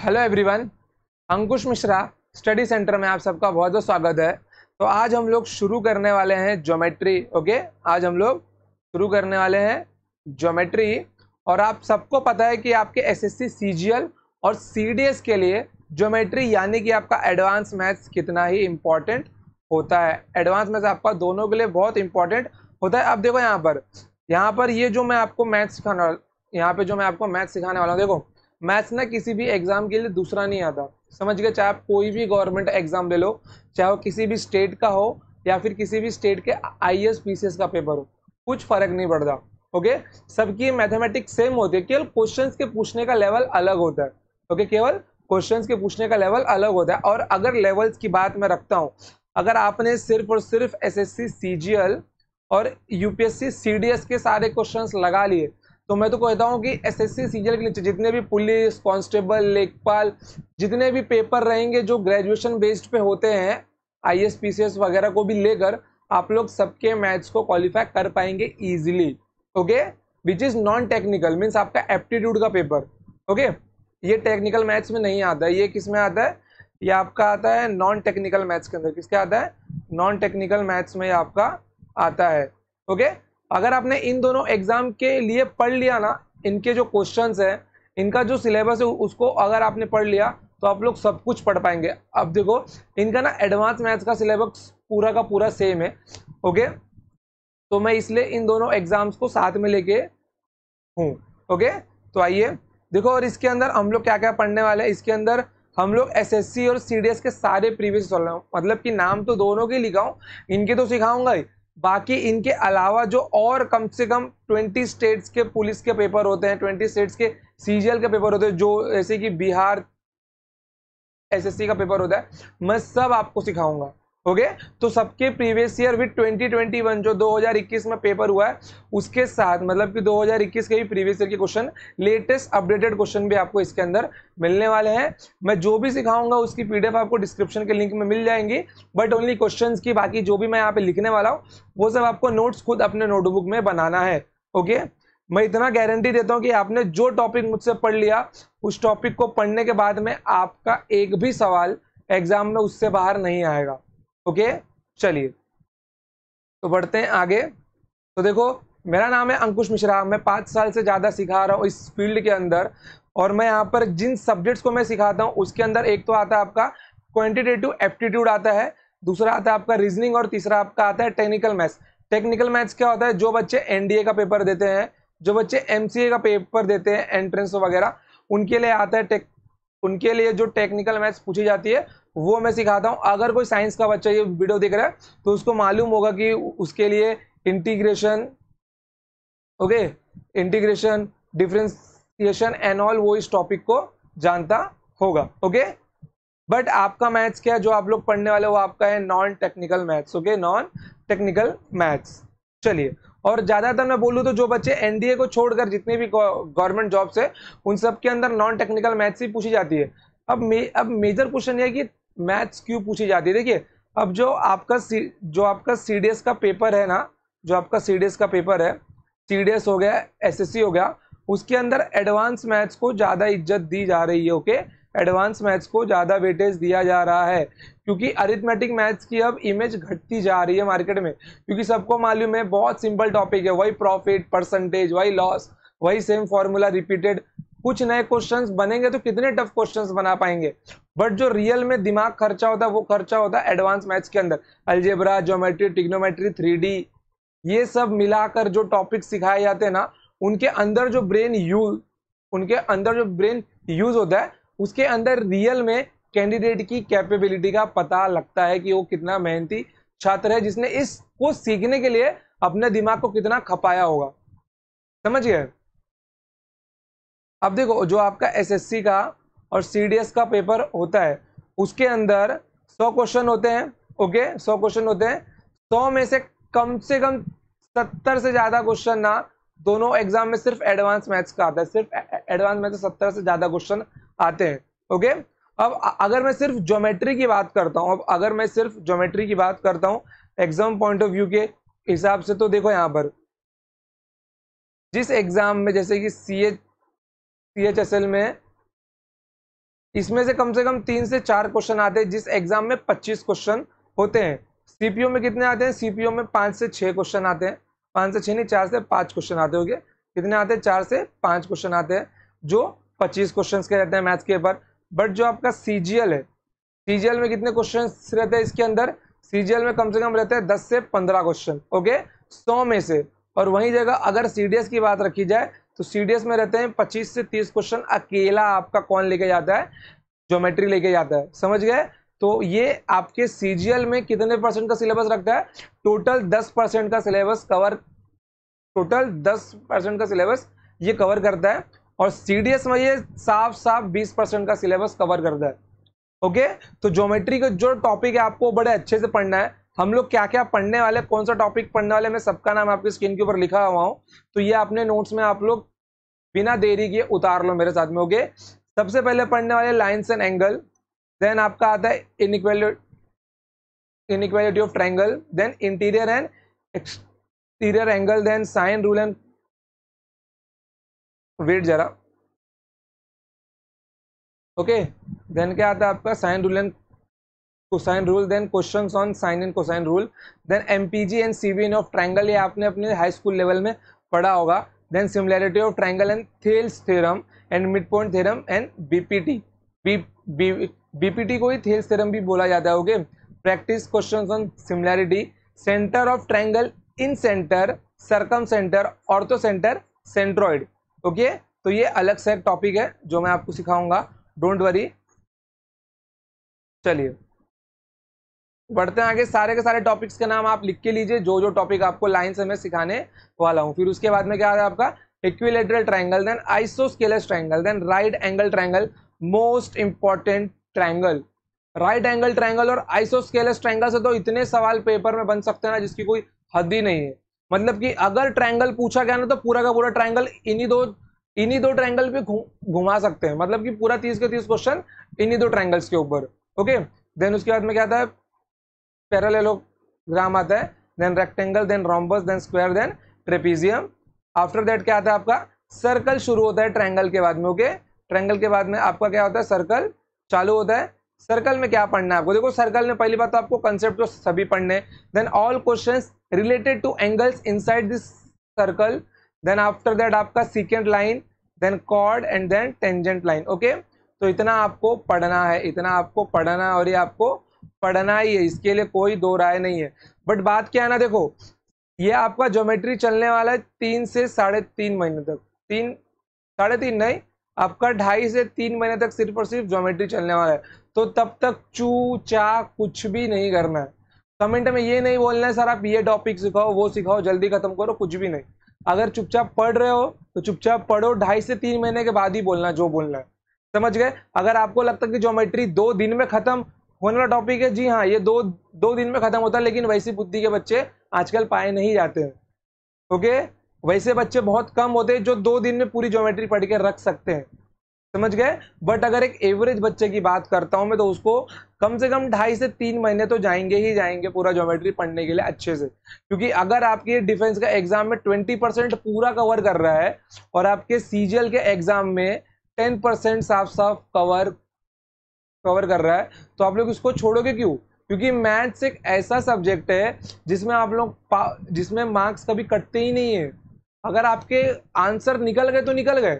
Hello everyone, अंकुश Mishra study centre में आप सबका बहुत बहुत स्वागत है। तो आज हम लोग शुरू करने वाले हैं ज्योमेट्री। ओके, आज हम लोग शुरू करने वाले हैं ज्योमेट्री। और आप सबको पता है कि आपके एसएससी सीजीएल और सीडीएस के लिए ज्योमेट्री यानी कि आपका एडवांस मैथ्स कितना ही इम्पोर्टेंट होता है। एडवांस मैथ्स आपका दोनों के लिए बहुत इंपॉर्टेंट होता है। अब देखो यहाँ पर ये जो मैं आपको मैथ्स सिखाना यहाँ पे जो मैं आपको मैथ्स सिखाने वाला हूँ, देखो मैथ्स ना किसी भी एग्जाम के लिए दूसरा नहीं आता। समझ गए? चाहे आप कोई भी गवर्नमेंट एग्जाम ले लो, चाहे वो किसी भी स्टेट का हो या फिर किसी भी स्टेट के आईएएस पीसीएस का पेपर हो, कुछ फर्क नहीं पड़ता। ओके, सबकी मैथमेटिक्स सेम होती है, केवल क्वेश्चंस के पूछने का लेवल अलग होता है। ओके, केवल क्वेश्चंस के पूछने का लेवल अलग होता है। और अगर लेवल्स की बात मैं रखता हूँ, अगर आपने सिर्फ और सिर्फ एसएससी सीजीएल और यूपीएससी सीडीएस के सारे क्वेश्चंस लगा लिए, तो मैं तो कहता हूँ कि एसएससी सीजीएल के नीचे जितने भी पुलिस कांस्टेबल लेखपाल जितने भी पेपर रहेंगे जो ग्रेजुएशन बेस्ड पे होते हैं, आईएएस पीसीएस वगैरह को भी लेकर आप लोग सबके मैथ्स को क्वालिफाई कर पाएंगे easily. Okay, which is non technical means आपका एप्टीट्यूड का पेपर। ओके, ये टेक्निकल मैथ्स में नहीं आता है। ये किस में आता है? ये आपका आता है नॉन टेक्निकल मैथ्स के अंदर। किसके आता है? नॉन टेक्निकल मैथ्स में आपका आता है। ओके, अगर आपने इन दोनों एग्जाम के लिए पढ़ लिया ना, इनके जो क्वेश्चंस है, इनका जो सिलेबस है, उसको अगर आपने पढ़ लिया तो आप लोग सब कुछ पढ़ पाएंगे। अब देखो इनका ना एडवांस मैथ्स का सिलेबस पूरा का पूरा सेम है। ओके, तो मैं इसलिए इन दोनों एग्जाम्स को साथ में लेके हूँ। ओके, तो आइए देखो, और इसके अंदर हम लोग क्या क्या पढ़ने वाले हैं। इसके अंदर हम लोग एसएससी और सीडीएस के सारे प्रीवियस सॉल्व रहे हूँ, मतलब कि नाम तो दोनों के लिखा हूँ, इनके तो सिखाऊंगा ही। बाकी इनके अलावा जो और कम से कम 20 स्टेट्स के पुलिस के पेपर होते हैं, 20 स्टेट्स के सीजीएल के पेपर होते हैं, जो जैसे कि बिहार एसएससी का पेपर होता है, मैं सब आपको सिखाऊंगा। ओके, तो सबके प्रीवियस ईयर विद 2021 जो 2021 में पेपर हुआ है उसके साथ, मतलब कि 2021 के भी प्रीवियस ईयर के क्वेश्चन, लेटेस्ट अपडेटेड क्वेश्चन भी आपको इसके अंदर मिलने वाले हैं। मैं जो भी सिखाऊंगा उसकी पीडीएफ आपको डिस्क्रिप्शन के लिंक में मिल जाएंगी, बट ओनली क्वेश्चंस की, बाकी जो भी मैं यहाँ पे लिखने वाला हूँ वो सब आपको नोट्स खुद अपने नोटबुक में बनाना है। ओके, मैं इतना गारंटी देता हूँ कि आपने जो टॉपिक मुझसे पढ़ लिया, उस टॉपिक को पढ़ने के बाद में आपका एक भी सवाल एग्जाम में उससे बाहर नहीं आएगा। ओके, चलिए तो बढ़ते हैं आगे। तो देखो, मेरा नाम है अंकुश मिश्रा, मैं 5 साल से ज़्यादा सिखा रहा हूँ इस फील्ड के अंदर। और मैं यहाँ पर जिन सब्जेक्ट्स को मैं सिखाता हूँ उसके अंदर एक तो आता है आपका क्वांटिटेटिव एप्टीट्यूड आता है, दूसरा आता है आपका रीजनिंग, और तीसरा आपका आता है टेक्निकल मैथ्स। टेक्निकल मैथ्स क्या होता है? जो बच्चे एनडीए का पेपर देते हैं, जो बच्चे एमसीए का पेपर देते हैं, एंट्रेंस वगैरह, उनके लिए आता है उनके लिए जो टेक्निकल मैथ्स पूछी जाती है वो मैं सिखाता हूँ। अगर कोई साइंस का बच्चा ये वीडियो देख रहा है तो उसको मालूम होगा कि उसके लिए integration, okay, integration, differentiation and all, वो इस टॉपिक को जानता होगा। ओके, बट आपका मैथ्स क्या है जो आप लोग पढ़ने वाले, वो आपका है non technical maths. Okay, non technical maths. चलिए, और ज्यादातर मैं बोलूँ तो जो बच्चे एनडीए को छोड़कर जितने भी गवर्नमेंट जॉब्स है उन सब के अंदर नॉन टेक्निकल मैथ्स ही पूछी जाती है। अब मेजर क्वेश्चन ये है कि मैथ्स क्यों पूछी जाती है। देखिए, अब जो आपका सीडीएस का पेपर है ना, जो आपका सीडीएस का पेपर है, सीडीएस हो गया, एसएससी हो गया, उसके अंदर एडवांस मैथ्स को ज़्यादा इज्जत दी जा रही है। ओके, एडवांस मैथ्स को ज़्यादा वेटेज दिया जा रहा है, क्योंकि अरिथमेटिक मैथ्स की अब इमेज घटती जा रही है मार्केट में। क्योंकि सबको मालूम है बहुत सिंपल टॉपिक है, वही प्रॉफिट परसेंटेज, वही लॉस, वही सेम फॉर्मूला रिपीटेड। कुछ नए क्वेश्चंस बनेंगे तो कितने टफ क्वेश्चंस बना पाएंगे, बट जो रियल में दिमाग खर्चा होता है वो खर्चा होता है एडवांस मैथ्स के अंदर। अलजेब्रा, ज्योमेट्री, ट्रिग्नोमेट्री, 3D, ये सब मिलाकर जो टॉपिक सिखाए जाते हैं ना, उनके अंदर जो ब्रेन यूज होता है, उसके अंदर रियल में कैंडिडेट की कैपेबिलिटी का पता लगता है कि वो कितना मेहनती छात्र है, जिसने इसको सीखने के लिए अपने दिमाग को कितना खपाया होगा। समझिए, अब देखो जो आपका एसएससी का और सीडीएस का पेपर होता है उसके अंदर 100 क्वेश्चन होते हैं। ओके, 100 क्वेश्चन होते हैं। 100 में से कम 70 से ज्यादा क्वेश्चन ना दोनों एग्जाम में सिर्फ एडवांस मैथ्स का आता है। सिर्फ एडवांस मैथ्स 70 से ज्यादा क्वेश्चन आते हैं। ओके, अब अगर मैं सिर्फ ज्योमेट्री की बात करता हूँ, एग्जाम पॉइंट ऑफ व्यू के हिसाब से, तो देखो यहाँ पर जिस एग्जाम में, जैसे कि सीएचएसएल में इसमें से कम 3 से 4 क्वेश्चन आते हैं, जिस एग्जाम में 25 क्वेश्चन होते हैं। सीपीओ में कितने आते हैं? सीपीओ में 5 से 6 क्वेश्चन आते हैं, 5 से 6 नहीं, 4 से 5 क्वेश्चन आते होंगे। कितने आते हैं? 4 से 5 क्वेश्चन आते हैं, जो 25 क्वेश्चन के रहते हैं मैथ्स के ऊपर। बट जो आपका सीजीएल है, सीजीएल में कितने क्वेश्चन रहते हैं इसके अंदर? सीजीएल में कम से कम रहते हैं 10 से 15 क्वेश्चन, ओके, 100 में से। और वहीं जगह अगर सीडीएस की बात रखी जाए तो सीडीएस में रहते हैं 25 से 30 क्वेश्चन। अकेला आपका कौन लेके जाता है? ज्योमेट्री लेके जाता है, समझ गए? तो ये आपके सीजीएल में कितने परसेंट का सिलेबस रखता है? टोटल 10% का सिलेबस कवर, टोटल 10% का सिलेबस ये कवर करता है। और सीडीएस में ये साफ साफ 20% का सिलेबस कवर करता है, ओके। तो ज्योमेट्री का जो टॉपिक है आपको बड़े अच्छे से पढ़ना है। हम लोग क्या क्या पढ़ने वाले, कौन सा टॉपिक पढ़ने वाले, मैं सबका नाम आपकी स्क्रीन के ऊपर लिखा हुआ हूं, तो ये अपने नोट्स में आप लोग बिना देरी किए उतार लो मेरे साथ में, ओके। सबसे पहले पढ़ने वाले लाइन्स एंड एंगल, देन आपका आता है inequality of triangle, then interior and exterior angle, then sine rule and, wait जरा, ओके, देन क्या आता है आपका sine rule and cosine rule, then questions on sine and cosine rule, then MPG and CBN of triangle, ये आपने अपने high school level में पढ़ा होगा। Then similarity of triangle and Thales theorem and mid point theorem and BPT, BPT को ही Thales theorem भी बोला जाता है, okay. Practice questions on similarity, centre of triangle, in centre, circum centre, ortho centre, centroid, okay. तो ये अलग से एक टॉपिक है जो मैं आपको सिखाऊंगा, डोंट वरी। चलिए बढ़ते हैं आगे। सारे के सारे टॉपिक्स के नाम आप लिख के लीजिए, जो जो टॉपिक आपको लाइन से मैं सिखाने वाला हूं। फिर उसके बाद में क्या है आपका equilateral triangle, then isosceles triangle, then right angle triangle, most important triangle. Right angle triangle और आइसोस्केलस ट्रायंगल से तो इतने सवाल पेपर में बन सकते हैं ना, जिसकी कोई हद ही नहीं है। मतलब कि अगर ट्रायंगल पूछा गया ना तो पूरा का पूरा ट्रायंगल इन्हीं दो ट्रायंगल पे घुमा सकते हैं। मतलब कि पूरा 30 के 30 क्वेश्चन इन्हीं दो ट्रायंगल्स के ऊपर, ओके। देन उसके बाद में क्या आता है? पैरेललोग्राम आता है, then rectangle, then rhombus, then square, then trapezium. After that क्या आता है आपका? सर्कल शुरू होता है ट्रायंगल के बाद में, ओके। ट्रायंगल के बाद में आपका क्या होता है? सर्कल चालू होता है। सर्कल में क्या पढ़ना है आपको? देखो सर्कल में पहली बात तो आपको कंसेप्ट तो सभी पढ़ने, then all questions related to angles inside this circle, then after that आपका secant line, then chord and then tangent line, okay. तो इतना आपको पढ़ना है, इतना आपको पढ़ना है और ये आपको पढ़ना ही है, इसके लिए कोई दो राय नहीं है। बट बात क्या है ना, देखो ये आपका ज्योमेट्री चलने वाला है 3 से 3.5 महीने तक, 3.5 नहीं, आपका 2.5 से 3 महीने तक सिर्फ और सिर्फ ज्योमेट्री चलने वाला है। तो तब तक चू चा कुछ भी नहीं करना है। कमेंट में ये नहीं बोलना है सर आप ये टॉपिक सिखाओ, वो सिखाओ, जल्दी खत्म करो, कुछ भी नहीं। अगर चुपचाप पढ़ रहे हो तो चुपचाप पढ़ो, 2.5 से 3 महीने के बाद ही बोलना जो बोलना है, समझ गए? अगर आपको लगता है कि ज्योमेट्री 2 दिन में खत्म होने वाला टॉपिक है, जी हाँ, ये दो दिन में खत्म होता है, लेकिन वैसी बुद्धि के बच्चे आजकल पाए नहीं जाते हैं, ओके। वैसे बच्चे बहुत कम होते हैं जो 2 दिन में पूरी ज्योमेट्री पढ़ के रख सकते हैं, समझ गए? बट अगर एक एवरेज बच्चे की बात करता हूं मैं, तो उसको कम से कम 2.5 से 3 महीने तो जाएंगे ही जाएंगे पूरा ज्योमेट्री पढ़ने के लिए अच्छे से। क्योंकि अगर आपके डिफेंस का एग्जाम में 20% पूरा कवर कर रहा है और आपके सीजीएल के एग्जाम में 10% साफ साफ कवर कर रहा है, तो आप लोग इसको छोड़ोगे क्यों? क्योंकि मैथ्स एक ऐसा सब्जेक्ट है जिसमें आप लोग जिसमें मार्क्स कभी कटते ही नहीं है। अगर आपके आंसर निकल गए तो निकल गए,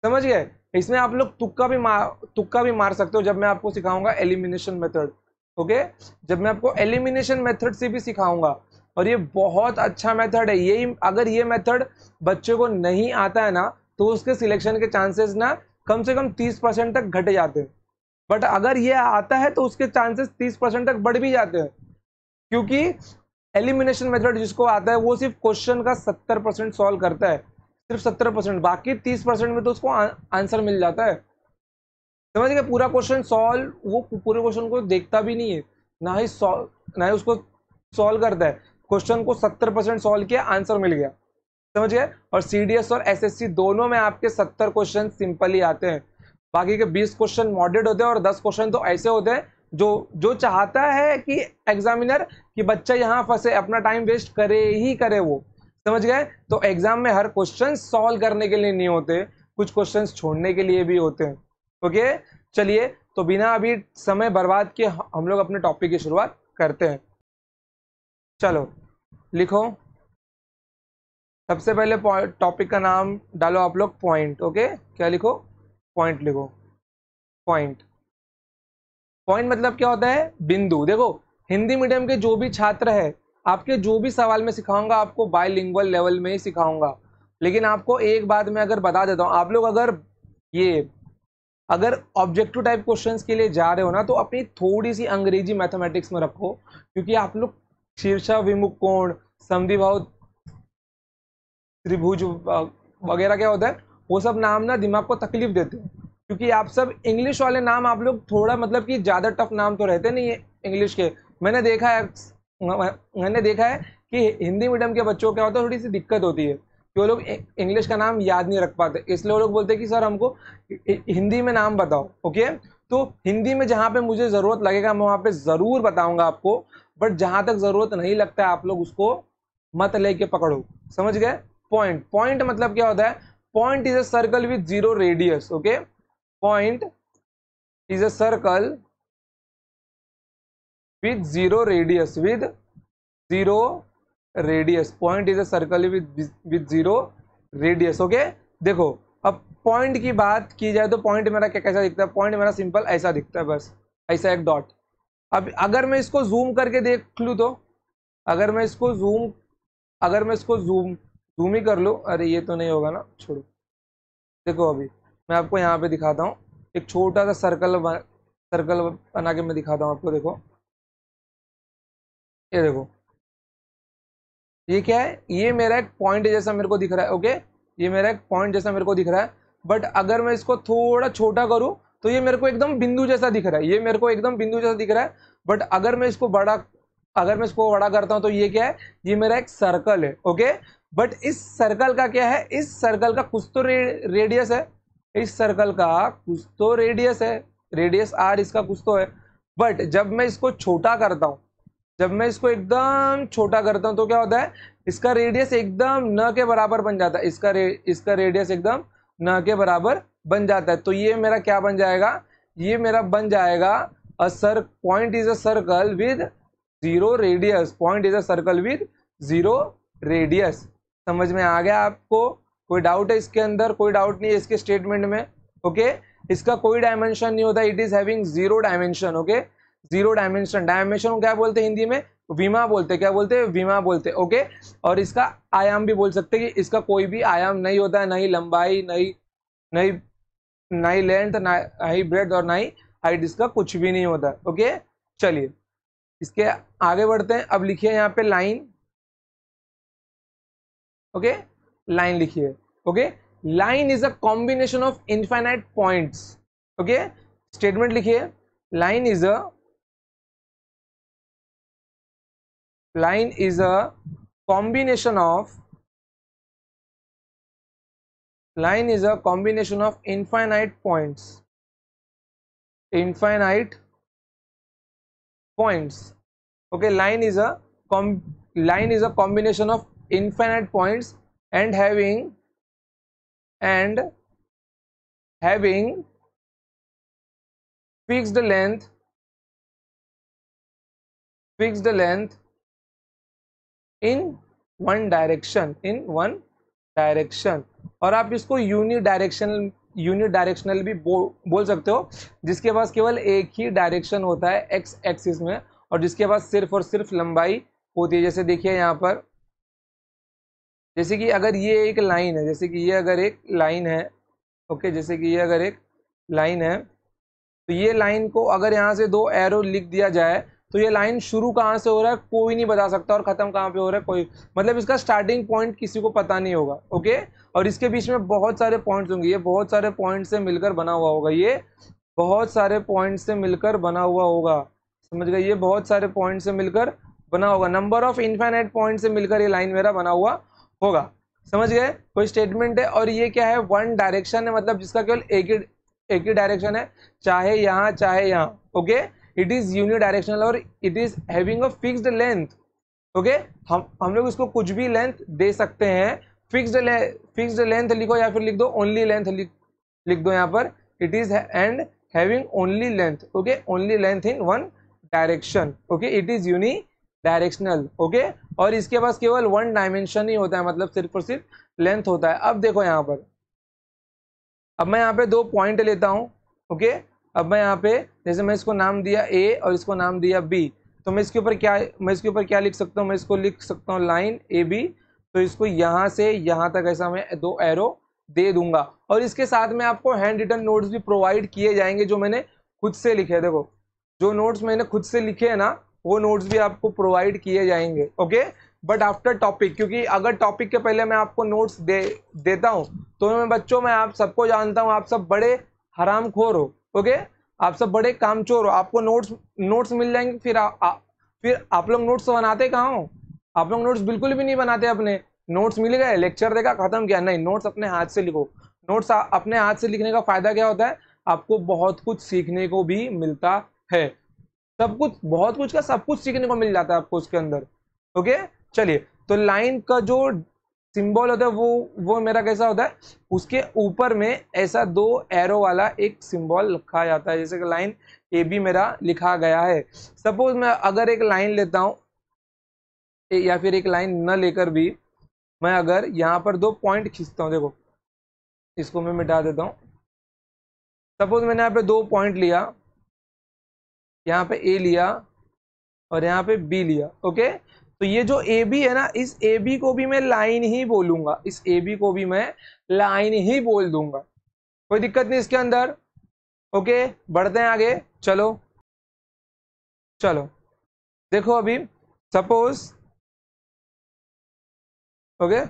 समझ गए? इसमें आप लोग तुक्का भी मार सकते हो, जब मैं आपको सिखाऊंगा एलिमिनेशन मेथड, ओके। जब मैं आपको एलिमिनेशन मेथड से भी सिखाऊंगा, और ये बहुत अच्छा मेथड है। यही अगर ये मेथड बच्चे को नहीं आता है ना, तो उसके सिलेक्शन के चांसेस ना कम से कम 30% तक घट जाते हैं। बट अगर ये आता है तो उसके चांसेस 30% तक बढ़ भी जाते हैं, क्योंकि एलिमिनेशन मेथड जिसको आता है वो सिर्फ क्वेश्चन का 70% सॉल्व करता है, सिर्फ 70%, बाकी 30% में तो उसको आंसर मिल जाता है, समझ गए? पूरा क्वेश्चन सॉल्व, वो पूरे क्वेश्चन को देखता भी नहीं है, ना ही उसको सॉल्व करता है। क्वेश्चन को 70% सॉल्व किया, आंसर मिल गया, समझ गए? और सीडीएस और एसएससी दोनों में आपके 70 क्वेश्चन सिंपल ही आते हैं, बाकी के 20 क्वेश्चन मॉडरेट होते हैं और 10 क्वेश्चन तो ऐसे होते हैं जो चाहता है कि एग्जामिनर कि बच्चा यहाँ फंसे, अपना टाइम वेस्ट करे ही करे, वो समझ गए? तो एग्जाम में हर क्वेश्चन सॉल्व करने के लिए नहीं होते, कुछ क्वेश्चंस छोड़ने के लिए भी होते हैं, ओके चलिए, तो बिना अभी समय बर्बाद किए हम लोग अपने टॉपिक की शुरुआत करते हैं। चलो लिखो, सबसे पहले टॉपिक का नाम डालो आप लोग पॉइंट। ओके क्या लिखो? पॉइंट लिखो। पॉइंट, पॉइंट मतलब क्या होता है? बिंदु। देखो हिंदी मीडियम के जो भी छात्र है, आपके जो भी सवाल मैं सिखाऊंगा आपको बाइलिंगुअल लेवल में ही सिखाऊंगा। लेकिन आपको एक बात मैं अगर बता देता हूँ, आप लोग अगर ऑब्जेक्टिव टाइप क्वेश्चंस के लिए जा रहे हो ना, तो अपनी थोड़ी सी अंग्रेजी मैथमेटिक्स में रखो, क्योंकि आप लोग शीर्षा विमुख कोण, समद्विबाहु त्रिभुज वगैरह क्या होता है, वो सब नाम ना दिमाग को तकलीफ देते हैं। क्योंकि आप सब इंग्लिश वाले नाम, आप लोग थोड़ा मतलब कि ज्यादा टफ नाम तो रहते नहीं है इंग्लिश के। मैंने देखा है मैंने देखा है कि हिंदी मीडियम के बच्चों को क्या होता है, थोड़ी सी दिक्कत होती है कि वो लोग इंग्लिश का नाम याद नहीं रख पाते, इसलिए वो लोग बोलते हैं कि सर हमको हिंदी में नाम बताओ। ओके, तो हिंदी में जहां पे मुझे जरूरत लगेगा मैं वहां पे जरूर बताऊंगा आपको, बट जहां तक जरूरत नहीं लगता है आप लोग उसको मत लेके पकड़ो। समझ गए? पॉइंट, पॉइंट मतलब क्या होता है? Point is a circle with zero radius. Okay, point is a circle with zero radius, with zero radius. Point is a circle with zero radius. Okay, देखो अब पॉइंट की बात की जाए तो पॉइंट मेरा क्या कैसा दिखता है? पॉइंट मेरा सिंपल ऐसा दिखता है, बस ऐसा एक डॉट। अब अगर मैं इसको जूम करके देख लूँ तो, अगर मैं इसको जूम अगर मैं इसको जूम जूम ही कर लूँ, अरे ये तो नहीं होगा ना, छोड़ो। देखो अभी मैं आपको यहाँ पे दिखाता हूँ, एक छोटा सा सर्कल बना के मैं दिखाता हूँ आपको। देखो ये देखो, ये क्या है? ये मेरा एक पॉइंट जैसा मेरे को दिख रहा है। ओके, ये मेरा एक पॉइंट जैसा मेरे को दिख रहा है, बट अगर मैं इसको थोड़ा छोटा करूँ तो ये मेरे को एकदम बिंदु जैसा दिख रहा है। ये मेरे को एकदम बिंदु जैसा दिख रहा है, बट अगर मैं इसको बड़ा करता हूँ तो ये क्या है? ये मेरा एक सर्कल है। ओके, बट इस सर्कल का क्या है? इस सर्कल का कुछ तो रेडियस है, इस सर्कल का कुछ तो रेडियस है, रेडियस आर इसका कुछ तो है। बट जब मैं इसको छोटा करता हूँ, जब मैं इसको एकदम छोटा करता हूं तो क्या होता है? इसका रेडियस एकदम न के बराबर बन जाता है। इसका रेडियस एकदम न के बराबर बन जाता है। तो ये मेरा क्या बन जाएगा? ये मेरा बन जाएगा point is a circle with zero radius. Point is a circle with zero radius. समझ में आ गया आपको? कोई डाउट है इसके अंदर? कोई डाउट नहीं है इसके स्टेटमेंट में? ओके, इसका कोई डायमेंशन नहीं होता, it is having zero dimension. Okay, zero dimension, dimension को क्या बोलते हैं हिंदी में? विमा बोलते हैं। क्या बोलते हैं? विमा बोलते हैं। ओके, और इसका आयाम भी बोल सकते हैं कि इसका कोई भी आयाम नहीं होता है, नहीं लंबाई, नहीं नहीं नहीं लेंथ, ना ही ब्रेड और ना ही हाइट, इसका कुछ भी नहीं होता है। ओके चलिए इसके आगे बढ़ते हैं। अब लिखिए यहाँ पे लाइन। ओके, लाइन लिखिए। Okay, line is a combination of infinite points. Okay, statement लिखिए, line is a line is a combination of infinite points. Okay, line is a combination of infinite points and having fixed length in one direction। और आप इसको unidirectional भी बोल सकते हो, जिसके पास केवल एक ही डायरेक्शन होता है एक्स एक्सिस में, और जिसके पास सिर्फ और सिर्फ लंबाई होती है। जैसे देखिए यहाँ पर, जैसे कि अगर ये एक लाइन है, जैसे कि ये अगर एक लाइन है, ओके, जैसे कि ये अगर एक लाइन है, तो ये लाइन को अगर यहाँ से दो एरो लिख दिया जाए तो ये लाइन शुरू कहाँ से हो रहा है कोई नहीं बता सकता, और खत्म कहाँ पे हो रहा है कोई, मतलब इसका स्टार्टिंग पॉइंट किसी को पता नहीं होगा। ओके, और इसके बीच में बहुत सारे पॉइंट्स होंगे, ये बहुत सारे पॉइंट से मिलकर बना हुआ होगा, ये बहुत सारे पॉइंट से मिलकर बना हुआ होगा। समझ गए? ये बहुत सारे पॉइंट से मिलकर बना होगा, नंबर ऑफ इनफाइनाइट पॉइंट से मिलकर ये लाइन मेरा बना हुआ होगा। समझ गए? कोई स्टेटमेंट है, और ये क्या है? वन डायरेक्शन है, मतलब जिसका केवल एक ही डायरेक्शन है, चाहे यहाँ चाहे यहाँ। ओके, इट इज यूनिडायरेक्शनल और it is having a fixed length. Okay, हम लोग इसको कुछ भी लेंथ दे सकते हैं। फिक्स्ड लेंथ लिखो या फिर लिख दो ओनली लेंथ, लिख दो यहाँ पर, it is and having only length, okay, only length in one direction, okay, it is unidirectional, okay, और इसके पास केवल वन डायमेंशन ही होता है, मतलब सिर्फ और सिर्फ लेंथ होता है। अब देखो यहाँ पर, अब मैं यहाँ पे 2 पॉइंट लेता हूँ, ओके, अब मैं यहाँ पे जैसे मैं इसको नाम दिया ए और इसको नाम दिया बी, तो मैं इसके ऊपर क्या लिख सकता हूँ, मैं इसको लिख सकता हूँ लाइन ए बी। तो इसको यहाँ से यहाँ तक ऐसा मैं 2 एरो दे दूंगा, और इसके साथ में आपको हैंड रिटन नोट्स भी प्रोवाइड किए जाएंगे जो मैंने खुद से लिखे। देखो जो नोट्स मैंने खुद से लिखे हैं ना, वो नोट्स भी आपको प्रोवाइड किए जाएंगे, ओके, बट आफ्टर टॉपिक, क्योंकि अगर टॉपिक के पहले मैं आपको नोट्स देता हूँ तो मैं बच्चों, मैं आप सबको जानता हूँ, आप सब बड़े हरामखोर हो, ओके, आप सब बड़े कामचोर हो, आपको नोट्स मिल जाएंगे, फिर आप लोग नोट्स बनाते कहाँ हो? आप लोग नोट्स बिल्कुल भी नहीं बनाते। अपने नोट्स मिल गए, लेक्चर देखा, खत्म किया, नहीं, नोट्स अपने हाथ से लिखो। नोट्स अपने हाथ से लिखने का फायदा क्या होता है, आपको बहुत कुछ सीखने को भी मिलता है, सब कुछ, बहुत कुछ का सब कुछ सीखने को मिल जाता है आपको उसके अंदर, ओके। चलिए, तो लाइन का जो सिंबल होता है वो मेरा कैसा होता है, उसके ऊपर में ऐसा 2 एरो वाला एक सिंबल लिखा जाता है, जैसे कि लाइन ए बी मेरा लिखा गया है। सपोज मैं अगर एक लाइन लेता हूं, या फिर एक लाइन न लेकर भी मैं अगर यहाँ पर 2 पॉइंट खींचता हूँ, देखो इसको मैं मिटा देता हूँ। सपोज मैंने यहाँ पे 2 पॉइंट लिया, यहाँ पे ए लिया और यहाँ पे बी लिया, ओके, तो ये जो ए बी है ना, इस ए बी को भी मैं लाइन ही बोलूंगा, इस ए बी को भी मैं लाइन ही बोल दूंगा, कोई दिक्कत नहीं इसके अंदर, ओके। बढ़ते हैं आगे, चलो देखो अभी सपोज, ओके,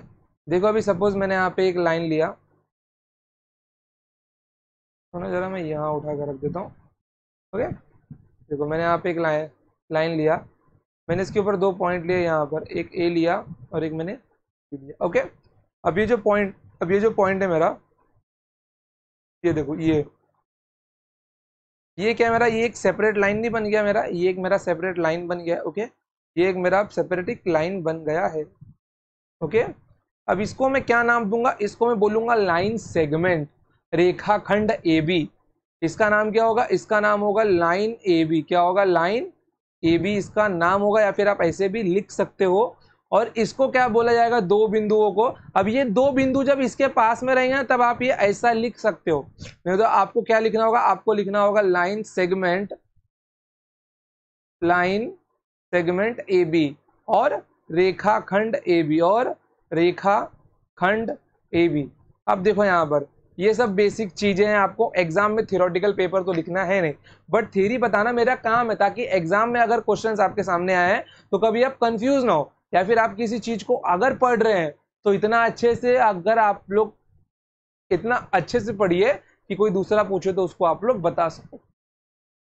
देखो अभी सपोज मैंने यहाँ पे एक लाइन लिया, तो ना जरा मैं यहाँ उठा कर रख देता हूँ, ओके। देखो मैंने यहाँ पे एक लाइन लिया, मैंने इसके ऊपर 2 पॉइंट लिए, यहाँ पर एक ए लिया और एक मैंने बी लिया, ओके। अब ये जो पॉइंट है मेरा, ये देखो, ये क्या मेरा, ये एक सेपरेट लाइन नहीं बन गया मेरा, ये एक मेरा सेपरेट लाइन बन गया, ओके, ये एक मेरा सेपरेट एक लाइन बन गया है, ओके। अब इसको मैं क्या नाम दूंगा, इसको मैं बोलूंगा लाइन सेगमेंट, रेखाखंड ए बी। इसका नाम क्या होगा, इसका नाम होगा लाइन ए बी, क्या होगा, लाइन ए बी इसका नाम होगा, या फिर आप ऐसे भी लिख सकते हो। और इसको क्या बोला जाएगा, 2 बिंदुओं को। अब ये 2 बिंदु जब इसके पास में रहेंगे तब आप ये ऐसा लिख सकते हो, नहीं तो आपको क्या लिखना होगा, आपको लिखना होगा लाइन सेगमेंट ए बी और रेखाखंड ए बी और रेखाखंड ए बी। अब देखो यहाँ पर ये सब बेसिक चीजें हैं, आपको एग्जाम में थियोरेटिकल पेपर तो लिखना है नहीं, बट थ्योरी बताना मेरा काम है, ताकि एग्जाम में अगर क्वेश्चंस आपके सामने आए हैं तो कभी आप कंफ्यूज ना हो, या फिर आप किसी चीज को अगर पढ़ रहे हैं तो इतना अच्छे से, अगर आप लोग इतना अच्छे से पढ़िए कि कोई दूसरा पूछे तो उसको आप लोग बता सको,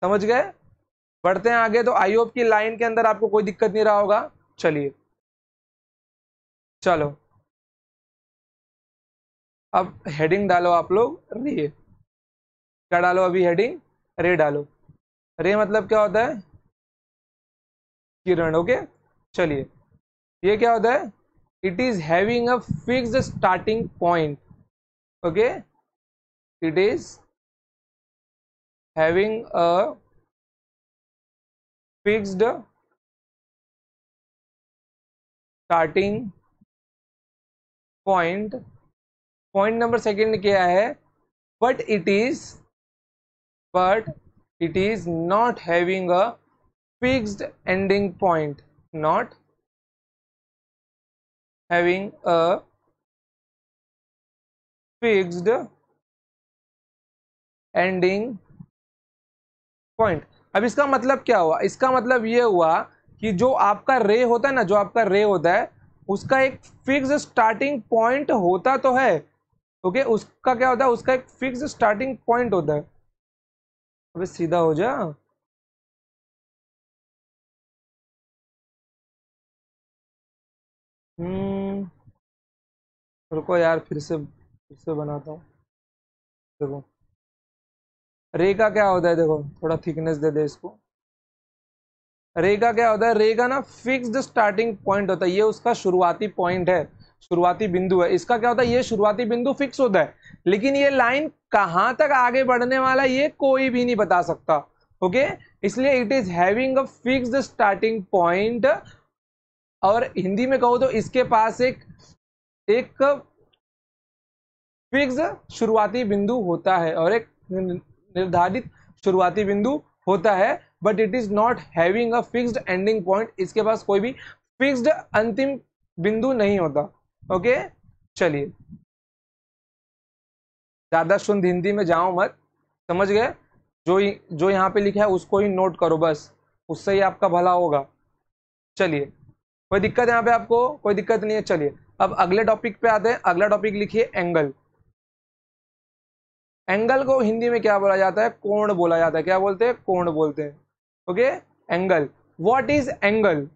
समझ गए। बढ़ते हैं आगे, तो आई होप की लाइन के अंदर आपको कोई दिक्कत नहीं रहा होगा। चलिए, चलो अब हेडिंग डालो आप लोग, रे, क्या डालो अभी हेडिंग, रे डालो। रे मतलब क्या होता है, किरण, ओके। चलिए, ये क्या होता है, it is having a fixed starting point, okay, it is having a fixed starting point. Point number second क्या है, but it is not having a fixed ending point, not having a fixed ending point. अब इसका मतलब क्या हुआ, इसका मतलब ये हुआ कि जो आपका रे होता है ना, जो आपका रे होता है उसका एक फिक्स स्टार्टिंग पॉइंट होता तो है, ओके, उसका क्या होता है, उसका एक फिक्स स्टार्टिंग पॉइंट होता है। अबे सीधा हो जा, रुको यार, फिर से बनाता हूँ। देखो रे का क्या होता है, देखो थोड़ा थिकनेस दे दे इसको। रे का क्या होता है, रे का ना फिक्स्ड स्टार्टिंग पॉइंट होता है, ये उसका शुरुआती पॉइंट है, शुरुआती बिंदु है। इसका क्या होता है, ये शुरुआती बिंदु फिक्स होता है, लेकिन ये लाइन कहां तक आगे बढ़ने वाला ये कोई भी नहीं बता सकता। ओके, इसलिए it is having a fixed starting point, और हिंदी में कहो तो इसके पास एक फिक्स शुरुआती बिंदु होता है और एक निर्धारित शुरुआती बिंदु होता है, but it is not having a fixed ending point. इसके पास कोई भी फिक्स्ड अंतिम बिंदु नहीं होता। ओके, चलिए, ज्यादा शुद्ध हिंदी में जाओ मत, समझ गए? जो यहाँ पे लिखा है उसको ही नोट करो बस, उससे ही आपका भला होगा। चलिए, कोई दिक्कत है यहाँ पे आपको? कोई दिक्कत नहीं है। चलिए अब अगले टॉपिक पे आते हैं। अगला टॉपिक लिखिए एंगल। एंगल को हिंदी में क्या बोला जाता है? कोण बोला जाता है। क्या बोलते हैं? कोण बोलते हैं। Okay, angle. What is angle?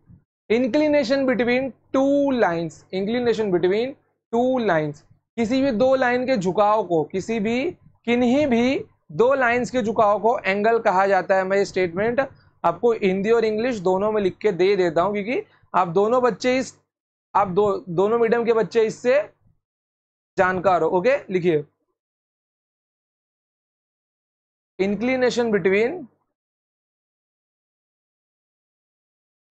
Inclination between two lines. Inclination between two lines, किसी भी दो लाइन के झुकाव को, किन्हीं भी दो लाइंस के झुकाव को एंगल कहा जाता है। मैं ये स्टेटमेंट आपको हिंदी और इंग्लिश दोनों में लिख के दे देता हूं, क्योंकि आप दोनों बच्चे दोनों मीडियम के बच्चे इससे जानकार हो। ओके, लिखिए इंक्लिनेशन बिटवीन।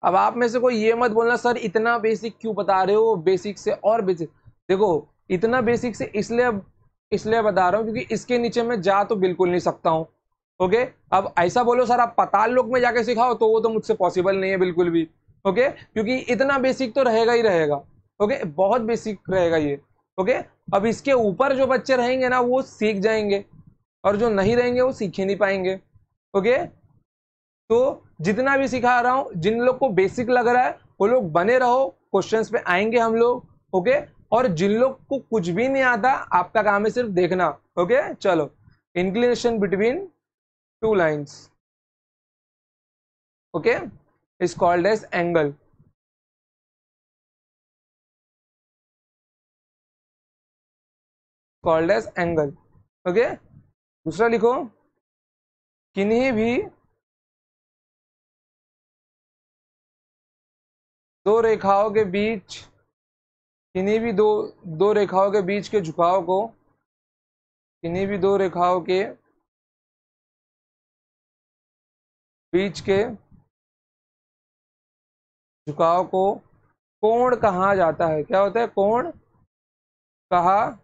अब आप में से कोई ये मत बोलना सर इतना बेसिक क्यों बता रहे हो, बेसिक से और बेसिक। देखो, इतना बेसिक से इसलिए बता रहा हूं क्योंकि इसके नीचे मैं जा तो बिल्कुल नहीं सकता हूं। ओके, अब ऐसा बोलो सर आप पाताल लोक में जाके सिखाओ, तो वो तो मुझसे पॉसिबल नहीं है बिल्कुल भी। ओके, क्योंकि इतना बेसिक तो रहेगा ही रहेगा। ओके, बहुत बेसिक रहेगा ये। ओके, अब इसके ऊपर जो बच्चे रहेंगे ना वो सीख जाएंगे, और जो नहीं रहेंगे वो सीख ही नहीं पाएंगे। ओके, तो जितना भी सिखा रहा हूं, जिन लोग को बेसिक लग रहा है वो लोग बने रहो, क्वेश्चंस पे आएंगे हम लोग। ओके, और जिन लोग को कुछ भी नहीं आता, आपका काम है सिर्फ देखना। ओके, चलो, inclination between two lines, okay, is called as angle. Called as angle. Okay, दूसरा लिखो, किन्हीं भी दो रेखाओं के बीच, किन्हीं भी दो रेखाओं के बीच के झुकाव को, किन्हीं भी दो रेखाओं के बीच के झुकाव को कोण कहा जाता है। क्या होता है? कोण कहा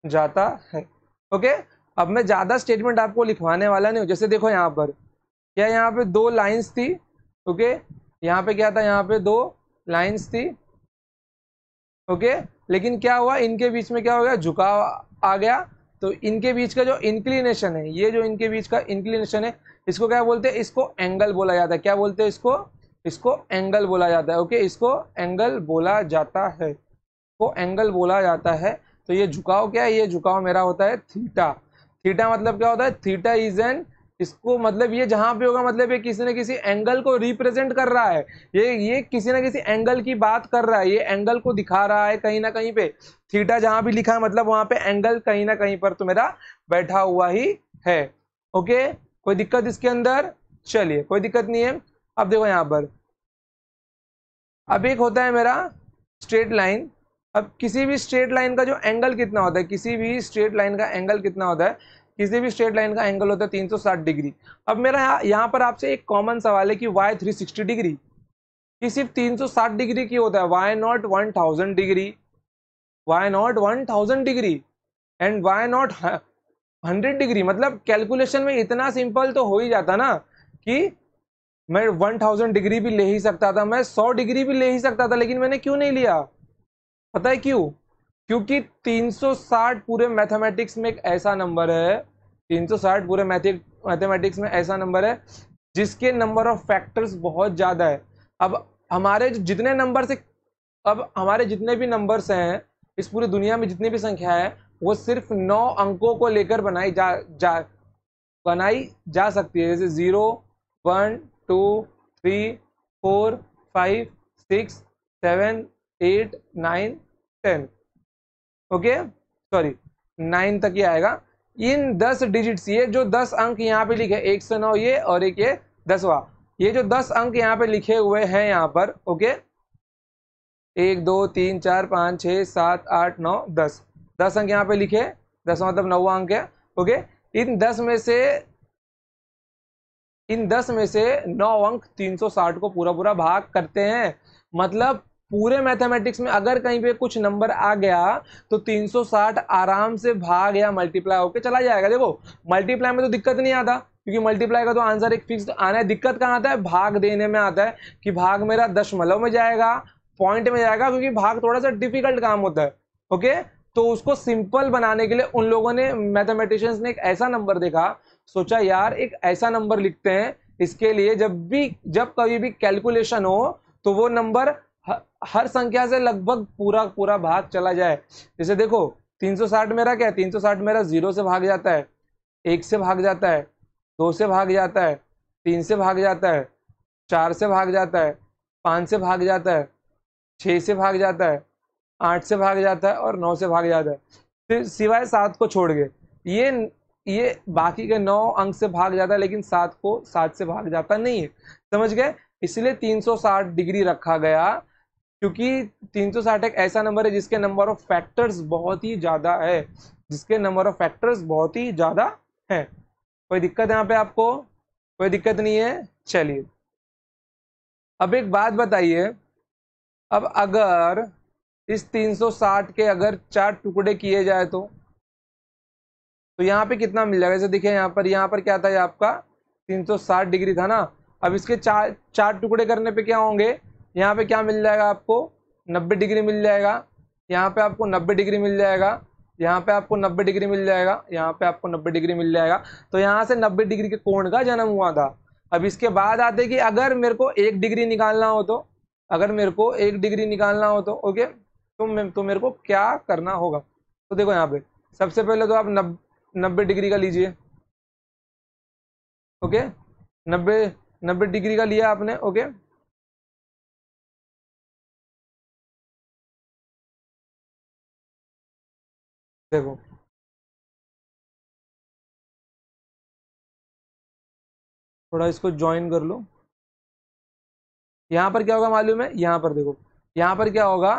जाता है। ओके, अब मैं ज्यादा स्टेटमेंट आपको लिखवाने वाला नहीं हूं। जैसे देखो यहाँ पर क्या, यहाँ पे दो लाइंस थी। ओके, यहाँ पे क्या था? यहाँ पे दो लाइंस थी। ओके, लेकिन क्या हुआ, इनके बीच में क्या हो गया? झुकाव आ गया। तो इनके बीच का जो इंक्लिनेशन है, ये जो इनके बीच का इंक्लिनेशन है, इसको क्या बोलते हैं? इसको एंगल बोला जाता है। क्या बोलते हैं इसको एंगल बोला जाता है। ओके, इसको एंगल बोला जाता है, को एंगल बोला जाता है। तो ये झुकाव क्या है? ये झुकाव मेरा होता है थीटा। थीटा मतलब क्या होता है? थीटा इज एन, इसको मतलब ये जहां पे होगा मतलब ये किसी न किसी एंगल को रिप्रेजेंट कर रहा है। ये किसी न किसी एंगल की बात कर रहा है, ये एंगल को दिखा रहा है कहीं ना कहीं पे। थीटा जहां भी लिखा है मतलब वहां पे एंगल कहीं ना कहीं पर तो मेरा बैठा हुआ ही है। ओके, कोई दिक्कत इसके अंदर? चलिए, कोई दिक्कत नहीं है। अब देखो यहाँ पर, अब एक होता है मेरा स्ट्रेट लाइन। अब किसी भी स्ट्रेट लाइन का जो एंगल कितना होता है, किसी भी स्ट्रेट लाइन का एंगल कितना होता है? किसी भी स्ट्रेट लाइन का एंगल होता है 360 डिग्री। अब मेरा यहाँ पर आपसे एक कॉमन सवाल है कि वाई 360 डिग्री, कि सिर्फ 360 डिग्री की होता है, why not 1000 degree, why not 1000 degree, and why not 100 degree? मतलब कैलकुलेशन में इतना सिंपल तो हो ही जाता ना कि मैं 1000 डिग्री भी ले ही सकता था, मैं 100 डिग्री भी ले ही सकता था, लेकिन मैंने क्यों नहीं लिया? पता है क्यों? क्योंकि 360 पूरे मैथमेटिक्स में एक ऐसा नंबर है, 360 पूरे मैथमेटिक्स में ऐसा नंबर है जिसके नंबर ऑफ फैक्टर्स बहुत ज्यादा है। अब हमारे जितने नंबर से, अब हमारे जितने भी नंबर्स हैं इस पूरी दुनिया में, जितनी भी संख्या है, वो सिर्फ 9 अंकों को लेकर बनाई जा सकती है। जैसे 0 1 2 3 4 5 6 7 8 9 10। ओके, सॉरी 9 तक ही आएगा। इन 10 डिजिट्स, ये जो 10 अंक यहाँ पे लिखे 109 ये, और एक ये 10वां, ये जो 10 अंक यहाँ पे लिखे हुए हैं यहाँ पर, ओके, 1 2 3 4 5 6 7 8 9 10, 10 अंक यहाँ पे लिखे, 10 मतलब 9वां अंक है। ओके, इन 10 में से 9 अंक 360 को पूरा पूरा भाग करते हैं। मतलब पूरे मैथमेटिक्स में अगर कहीं पे कुछ नंबर आ गया तो 360 आराम से भाग या मल्टीप्लाई होके चला जाएगा। देखो मल्टीप्लाई में तो दिक्कत नहीं आता, क्योंकि मल्टीप्लाई का तो आंसर एक फिक्स्ड आना है। दिक्कत कहाँ आता है? भाग देने में आता है कि भाग मेरा दशमलव में जाएगा, पॉइंट में जाएगा, क्योंकि भाग थोड़ा सा डिफिकल्ट काम होता है। ओके, तो उसको सिंपल बनाने के लिए उन लोगों ने, मैथमेटिशियंस ने एक ऐसा नंबर देखा, सोचा यार एक ऐसा नंबर लिखते हैं इसके लिए, जब कभी भी कैलकुलेशन हो तो वो नंबर हर संख्या से लगभग पूरा पूरा भाग चला जाए। जैसे देखो 360 मेरा क्या है, 360 मेरा 0 से भाग जाता है, 1 से भाग जाता है, 2 से भाग जाता है, 3 से भाग जाता है, 4 से भाग जाता है, 5 से भाग जाता है, 6 से भाग जाता है, 8 से भाग जाता है और 9 से भाग जाता है। फिर सिवाय 7 को छोड़ के ये बाकी के 9 अंक से भाग जाता है, लेकिन 7 को 7 से भाग जाता नहीं है। समझ गए? इसलिए 360 डिग्री रखा गया, क्योंकि 360 एक ऐसा नंबर है जिसके नंबर ऑफ फैक्टर्स बहुत ही ज्यादा है, जिसके नंबर ऑफ फैक्टर्स बहुत ही ज्यादा है। कोई दिक्कत यहाँ पे आपको? कोई दिक्कत नहीं है? चलिए अब एक बात बताइए, अब अगर इस 360 के अगर 4 टुकड़े किए जाए तो यहाँ पे कितना मिल जाएगा? जैसे देखिए यहाँ पर क्या था, ये आपका 360 डिग्री था ना। अब इसके चार चार टुकड़े करने पे क्या होंगे? यहाँ पे क्या मिल जाएगा आपको? 90 डिग्री मिल जाएगा। यहाँ पे आपको 90 डिग्री मिल जाएगा, यहाँ पे आपको 90 डिग्री मिल जाएगा, यहाँ पे आपको 90 डिग्री मिल जाएगा। तो यहाँ से 90 डिग्री के कोण का जन्म हुआ था। अब इसके बाद आते कि अगर मेरे को 1 डिग्री निकालना हो तो, अगर मेरे को 1 डिग्री निकालना हो तो ओके, तो मेरे को क्या करना होगा? तो देखो यहाँ पे सबसे पहले तो आप 90 डिग्री का लीजिए। ओके, 90 90 डिग्री का लिया आपने। ओके, देखो थोड़ा इसको ज्वाइन कर लो। यहाँ पर क्या होगा मालूम है? यहाँ पर देखो, यहाँ पर क्या होगा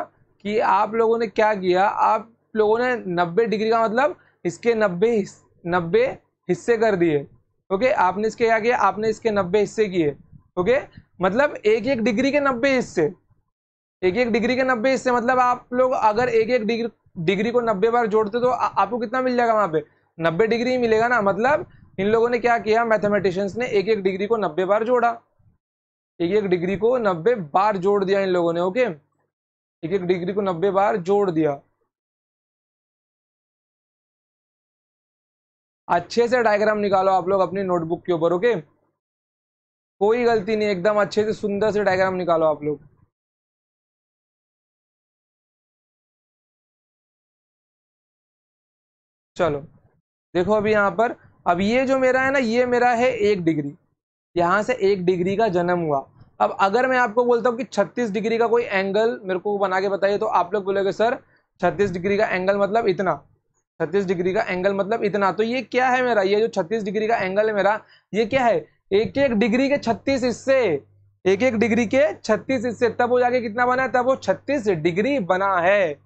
कि आप लोगों ने क्या किया, आप लोगों ने 90 डिग्री का मतलब इसके 90 हिस्से कर दिए। ओके, आपने इसके क्या किया? आपने इसके 90 हिस्से किए। ओके, मतलब एक एक डिग्री के 90 हिस्से, एक एक डिग्री के 90 हिस्से, मतलब आप लोग अगर एक एक डिग्री को 90 बार जोड़ते तो आपको कितना मिल जाएगा? वहां पे 90 डिग्री ही मिलेगा ना। मतलब इन लोगों ने क्या किया, मैथमेटिशियंस ने एक एक डिग्री को 90 बार जोड़ा, एक एक डिग्री को 90 बार जोड़ दिया इन लोगों ने। ओके, एक एक डिग्री को 90 बार जोड़ दिया। अच्छे से डायग्राम निकालो आप लोग अपनी नोटबुक के ऊपर। ओके, कोई गलती नहीं, एकदम अच्छे से सुंदर से डायग्राम निकालो आप लोग। चलो देखो अभी यहाँ पर, अब ये जो मेरा है ना, ये मेरा है 1 डिग्री, यहाँ से 1 डिग्री का जन्म हुआ। अब अगर मैं आपको बोलता हूँ कि 36 डिग्री का कोई एंगल मेरे को बना के बताइए, तो आप लोग बोलोगे सर 36 डिग्री का एंगल मतलब इतना, 36 डिग्री का एंगल मतलब इतना। तो ये क्या है मेरा? ये जो 36 डिग्री का एंगल है मेरा, ये क्या है? एक एक डिग्री के 36 हिस्से, एक एक डिग्री के 36 हिस्से, तब वो जाके कितना बना है? तब वो 36 डिग्री बना है।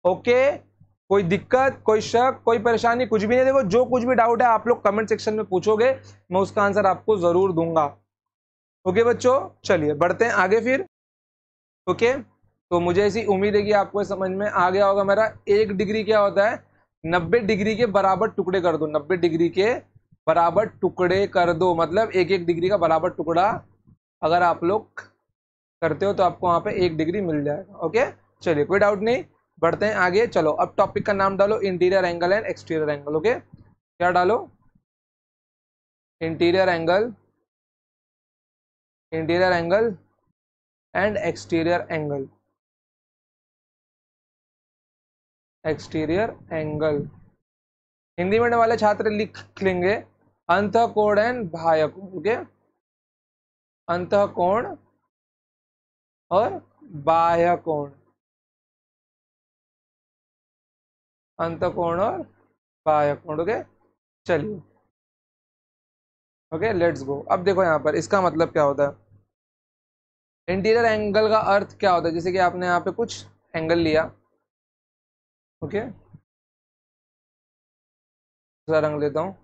ओके, कोई दिक्कत, कोई शक, कोई परेशानी कुछ भी नहीं। देखो जो कुछ भी डाउट है आप लोग कमेंट सेक्शन में पूछोगे, मैं उसका आंसर आपको जरूर दूंगा। ओके बच्चों, चलिए बढ़ते हैं आगे फिर। ओके, तो मुझे ऐसी उम्मीद है कि आपको समझ में आ गया होगा मेरा 1 डिग्री क्या होता है। 90 डिग्री के बराबर टुकड़े कर दो, 90 डिग्री के बराबर टुकड़े कर दो, मतलब एक एक डिग्री का बराबर टुकड़ा अगर आप लोग करते हो तो आपको वहां पे 1 डिग्री मिल जाएगा। ओके, चलिए कोई डाउट नहीं, बढ़ते हैं आगे। चलो अब टॉपिक का नाम डालो, interior angle and exterior angle. Okay, क्या डालो? Interior angle, interior angle and exterior angle, exterior angle. Hindi medium वाले छात्र लिख लेंगे अंतःकोण एंड बाह्य कोण। ओके, अंतःकोण और बाह्य कोण, अंतःकोण और बाह्य कोण। ओके, चलिए ओके लेट्स गो। अब देखो यहाँ पर इसका मतलब क्या होता है, इंटीरियर एंगल का अर्थ क्या होता है? जैसे कि आपने यहाँ पे कुछ एंगल लिया। ओके, दूसरा रंग लेता हूँ।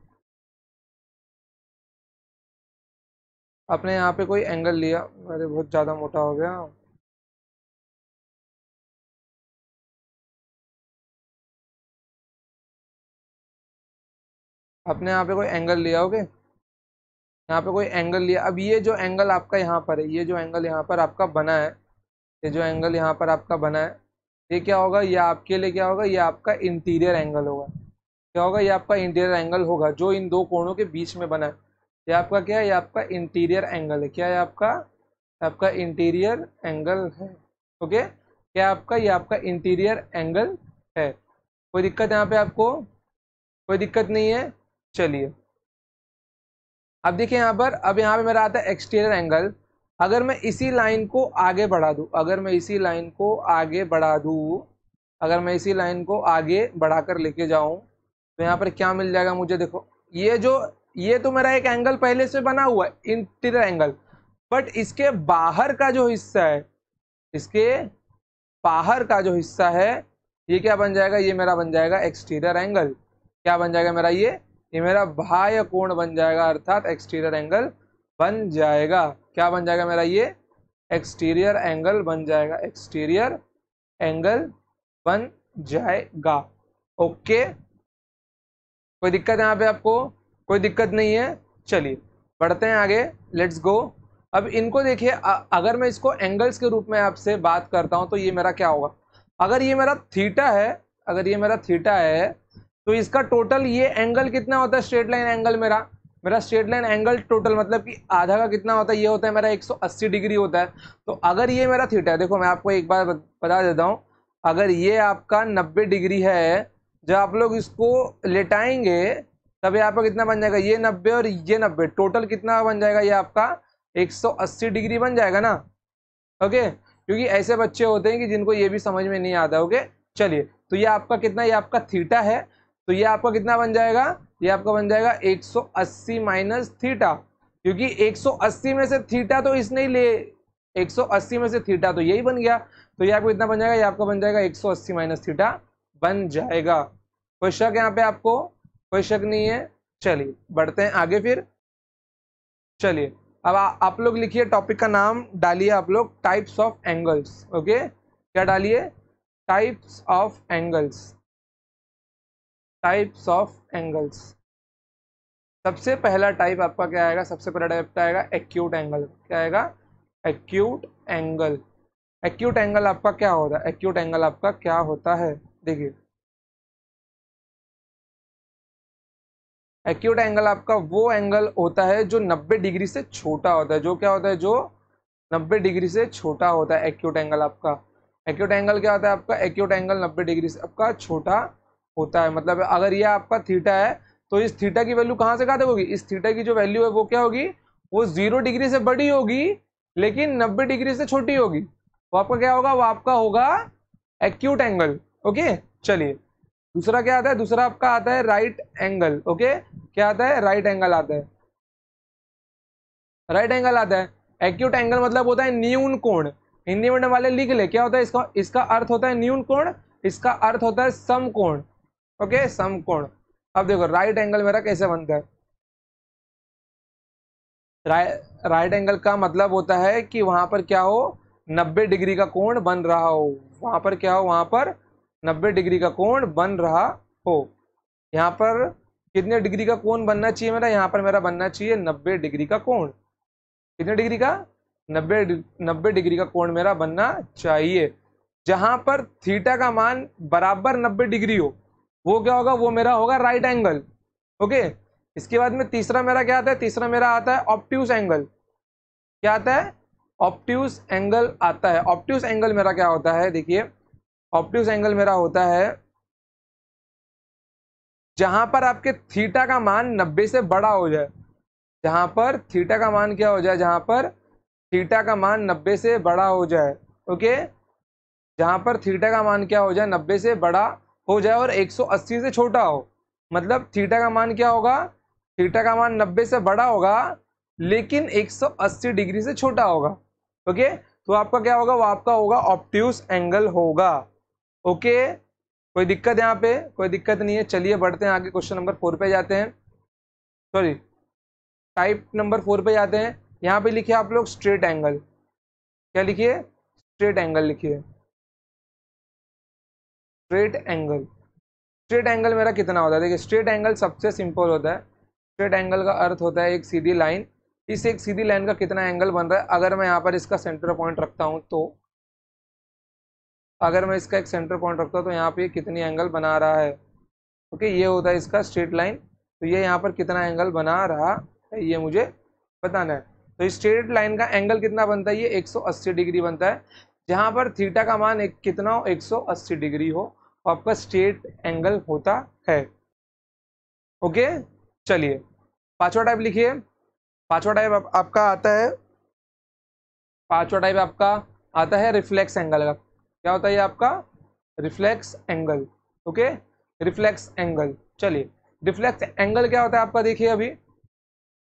अपने यहाँ पे कोई एंगल लिया, अरे बहुत ज़्यादा मोटा हो गया। अपने यहाँ पे कोई एंगल लिया, ओके, यहाँ पे कोई एंगल लिया। अब ये जो एंगल आपका यहाँ पर है, ये जो एंगल यहाँ पर आपका बना है, ये जो एंगल यहाँ पर आपका बना है, ये क्या होगा, ये आपके लिए क्या होगा, ये आपका इंटीरियर एंगल होगा। क्या होगा, ये आपका इंटीरियर एंगल होगा जो इन दो कोणों के बीच में बना है। ये आपका क्या है, ये आपका इंटीरियर एंगल है। क्या है आपका, आपका इंटीरियर एंगल है। ओके, क्या आपका, ये आपका इंटीरियर एंगल है। कोई दिक्कत यहाँ पे आपको, कोई दिक्कत नहीं है। चलिए अब देखिए यहाँ पर, अब यहाँ पे मेरा आता है एक्सटीरियर एंगल। अगर मैं इसी लाइन को आगे बढ़ा दूं, अगर मैं इसी लाइन को आगे बढ़ा दूं, अगर मैं इसी लाइन को आगे बढ़ाकर लेके जाऊं, तो यहाँ पर क्या मिल जाएगा मुझे, देखो ये जो, ये तो मेरा एक एंगल पहले से बना हुआ है, इंटीरियर एंगल। बट इसके बाहर का जो हिस्सा है, इसके बाहर का जो हिस्सा है, ये क्या बन जाएगा, ये मेरा बन जाएगा एक्सटीरियर एंगल। क्या बन जाएगा मेरा, ये मेरा बाह्य कोण बन जाएगा, अर्थात एक्सटीरियर एंगल बन जाएगा। क्या बन जाएगा मेरा, ये एक्सटीरियर एंगल बन जाएगा, एक्सटीरियर एंगल बन जाएगा। ओके, कोई दिक्कत है यहाँ पे आपको, कोई दिक्कत नहीं है। चलिए बढ़ते हैं आगे, लेट्स गो। अब इनको देखिए, अगर मैं इसको एंगल्स के रूप में आपसे बात करता हूं तो ये मेरा क्या होगा, अगर ये मेरा थीटा है, अगर ये मेरा थीटा है, तो इसका टोटल ये एंगल कितना होता है, स्ट्रेट लाइन एंगल मेरा, मेरा स्ट्रेट लाइन एंगल टोटल मतलब कि आधा का कितना होता है, ये होता है मेरा 180 डिग्री होता है। तो अगर ये मेरा थीटा है, देखो मैं आपको एक बार बता देता हूँ, अगर ये आपका 90 डिग्री है, जब आप लोग इसको लेटाएंगे तब यहाँ पर कितना बन जाएगा, ये 90 और ये 90, टोटल कितना बन जाएगा, ये आपका 180 डिग्री बन जाएगा ना। ओके, क्योंकि ऐसे बच्चे होते हैं कि जिनको ये भी समझ में नहीं आता। ओके, चलिए तो ये आपका कितना, ये आपका थीटा है, तो ये आपका कितना बन जाएगा, ये आपका बन जाएगा 180 माइनस थीटा, क्योंकि 180 में से थीटा तो इसने ही ले, 180 में से थीटा तो यही बन गया, तो ये आपको कितना बन जाएगा, ये आपका बन जाएगा 180 माइनस थीटा बन जाएगा। कोई शक यहाँ पे आपको, कोई शक नहीं है। चलिए बढ़ते हैं आगे फिर। चलिए अब आप लोग लिखिए, टॉपिक का नाम डालिए आप लोग, टाइप्स ऑफ एंगल्स। ओके, क्या डालिए, types of angles, types of angles. सबसे पहला टाइप आपका क्या आएगा, सबसे पहला टाइप क्या आएगा, एक्यूट एंगल। क्या आएगा, एक्यूट एंगल। एक्यूट एंगल आपका क्या होता है, एक्यूट एंगल आपका क्या होता है, देखिए एक्यूट एंगल आपका वो एंगल होता है जो 90 डिग्री से छोटा होता है। जो क्या होता है, जो 90 डिग्री से छोटा होता है एक्यूट एंगल आपका। एक्यूट एंगल क्या होता है आपका, एक्यूट एंगल 90 डिग्री से आपका छोटा होता है। मतलब अगर ये आपका थीटा है, तो इस थीटा की वैल्यू कहाँ से कहाँ तक होगी, इस थीटा की जो वैल्यू है वो क्या होगी, वो 0 डिग्री से बड़ी होगी लेकिन 90 डिग्री से छोटी होगी। वो आपका क्या होगा, वो आपका होगा एक्यूट एंगल। ओके, चलिए दूसरा क्या आता है, दूसरा आपका आता है राइट एंगल। ओके, क्या आता है, राइट एंगल आता है, राइट एंगल आता है। एक्यूट एंगल मतलब होता है न्यून कोण। हिंदी में वाले लिख ले, क्या होता है इसका, इसका अर्थ होता है न्यून कोण, इसका अर्थ होता है समकोण। ओके, समकोण। अब देखो राइट एंगल मेरा कैसे बनता है, राइट एंगल का मतलब होता है कि वहां पर क्या हो, 90 डिग्री का कोण बन रहा हो, वहां पर क्या हो, वहां पर 90 डिग्री का कोण बन रहा हो। यहाँ पर कितने डिग्री का कोण बनना चाहिए मेरा, यहाँ पर मेरा बनना चाहिए 90 डिग्री का कोण। कितने डिग्री का, 90 डिग्री का कोण मेरा बनना चाहिए। जहां पर थीटा का मान बराबर 90 डिग्री हो, वो क्या होगा, वो मेरा होगा राइट एंगल। ओके, इसके बाद में तीसरा मेरा क्या आता है, तीसरा मेरा आता है ऑब्ट्यूज एंगल। क्या आता है, ऑब्ट्यूज एंगल आता है। ऑब्ट्यूज एंगल मेरा क्या होता है, देखिए ऑब्ट्यूज एंगल मेरा होता है जहां पर आपके थीटा का मान 90 से बड़ा हो जाए, जहां पर थीटा का मान क्या हो जाए, जहां पर थीटा का मान 90 से बड़ा हो जाए। ओके, जहां पर थीटा का मान क्या हो जाए, 90 से बड़ा हो जाए और 180 से छोटा हो। मतलब थीटा का मान क्या होगा, थीटा का मान 90 से बड़ा होगा लेकिन 180 डिग्री से छोटा होगा। ओके, तो आपका क्या होगा, वो आपका होगा ऑब्ट्यूज एंगल होगा। ओके, कोई दिक्कत यहाँ पे? कोई दिक्कत नहीं है। चलिए बढ़ते हैं आगे, क्वेश्चन नंबर 4 पे जाते हैं, सॉरी टाइप नंबर 4 पे जाते हैं। यहाँ पे लिखिए आप लोग स्ट्रेट एंगल। क्या लिखिए? स्ट्रेट एंगल लिखिए। स्ट्रेट एंगल, स्ट्रेट एंगल मेरा कितना होता है? देखिए स्ट्रेट एंगल सबसे सिंपल होता है। स्ट्रेट एंगल का अर्थ होता है एक सीधी लाइन। इस एक सीधी लाइन का कितना एंगल बन रहा है, अगर मैं यहाँ पर इसका सेंटर पॉइंट रखता हूँ तो, अगर मैं इसका एक सेंटर पॉइंट रखता हूँ तो यहाँ पे कितनी एंगल बना रहा है। ओके, ये होता है इसका स्ट्रेट लाइन। तो ये यहाँ पर कितना एंगल बना रहा है ये मुझे बताना है। तो स्ट्रेट लाइन का एंगल कितना बनता है? ये 180 डिग्री बनता है, जहाँ पर थीटा का मान कितना हो? 180 डिग्री हो, आपका स्ट्रेट एंगल होता है। ओके, चलिए पांचवा टाइप लिखिए। पांचवा टाइप आपका आता है, पांचवा टाइप आपका आता है रिफ्लेक्स एंगल का। क्या होता है ये आपका? Reflex angle. Okay, reflex angle. चलिए रिफ्लेक्स एंगल क्या होता है आपका? देखिए अभी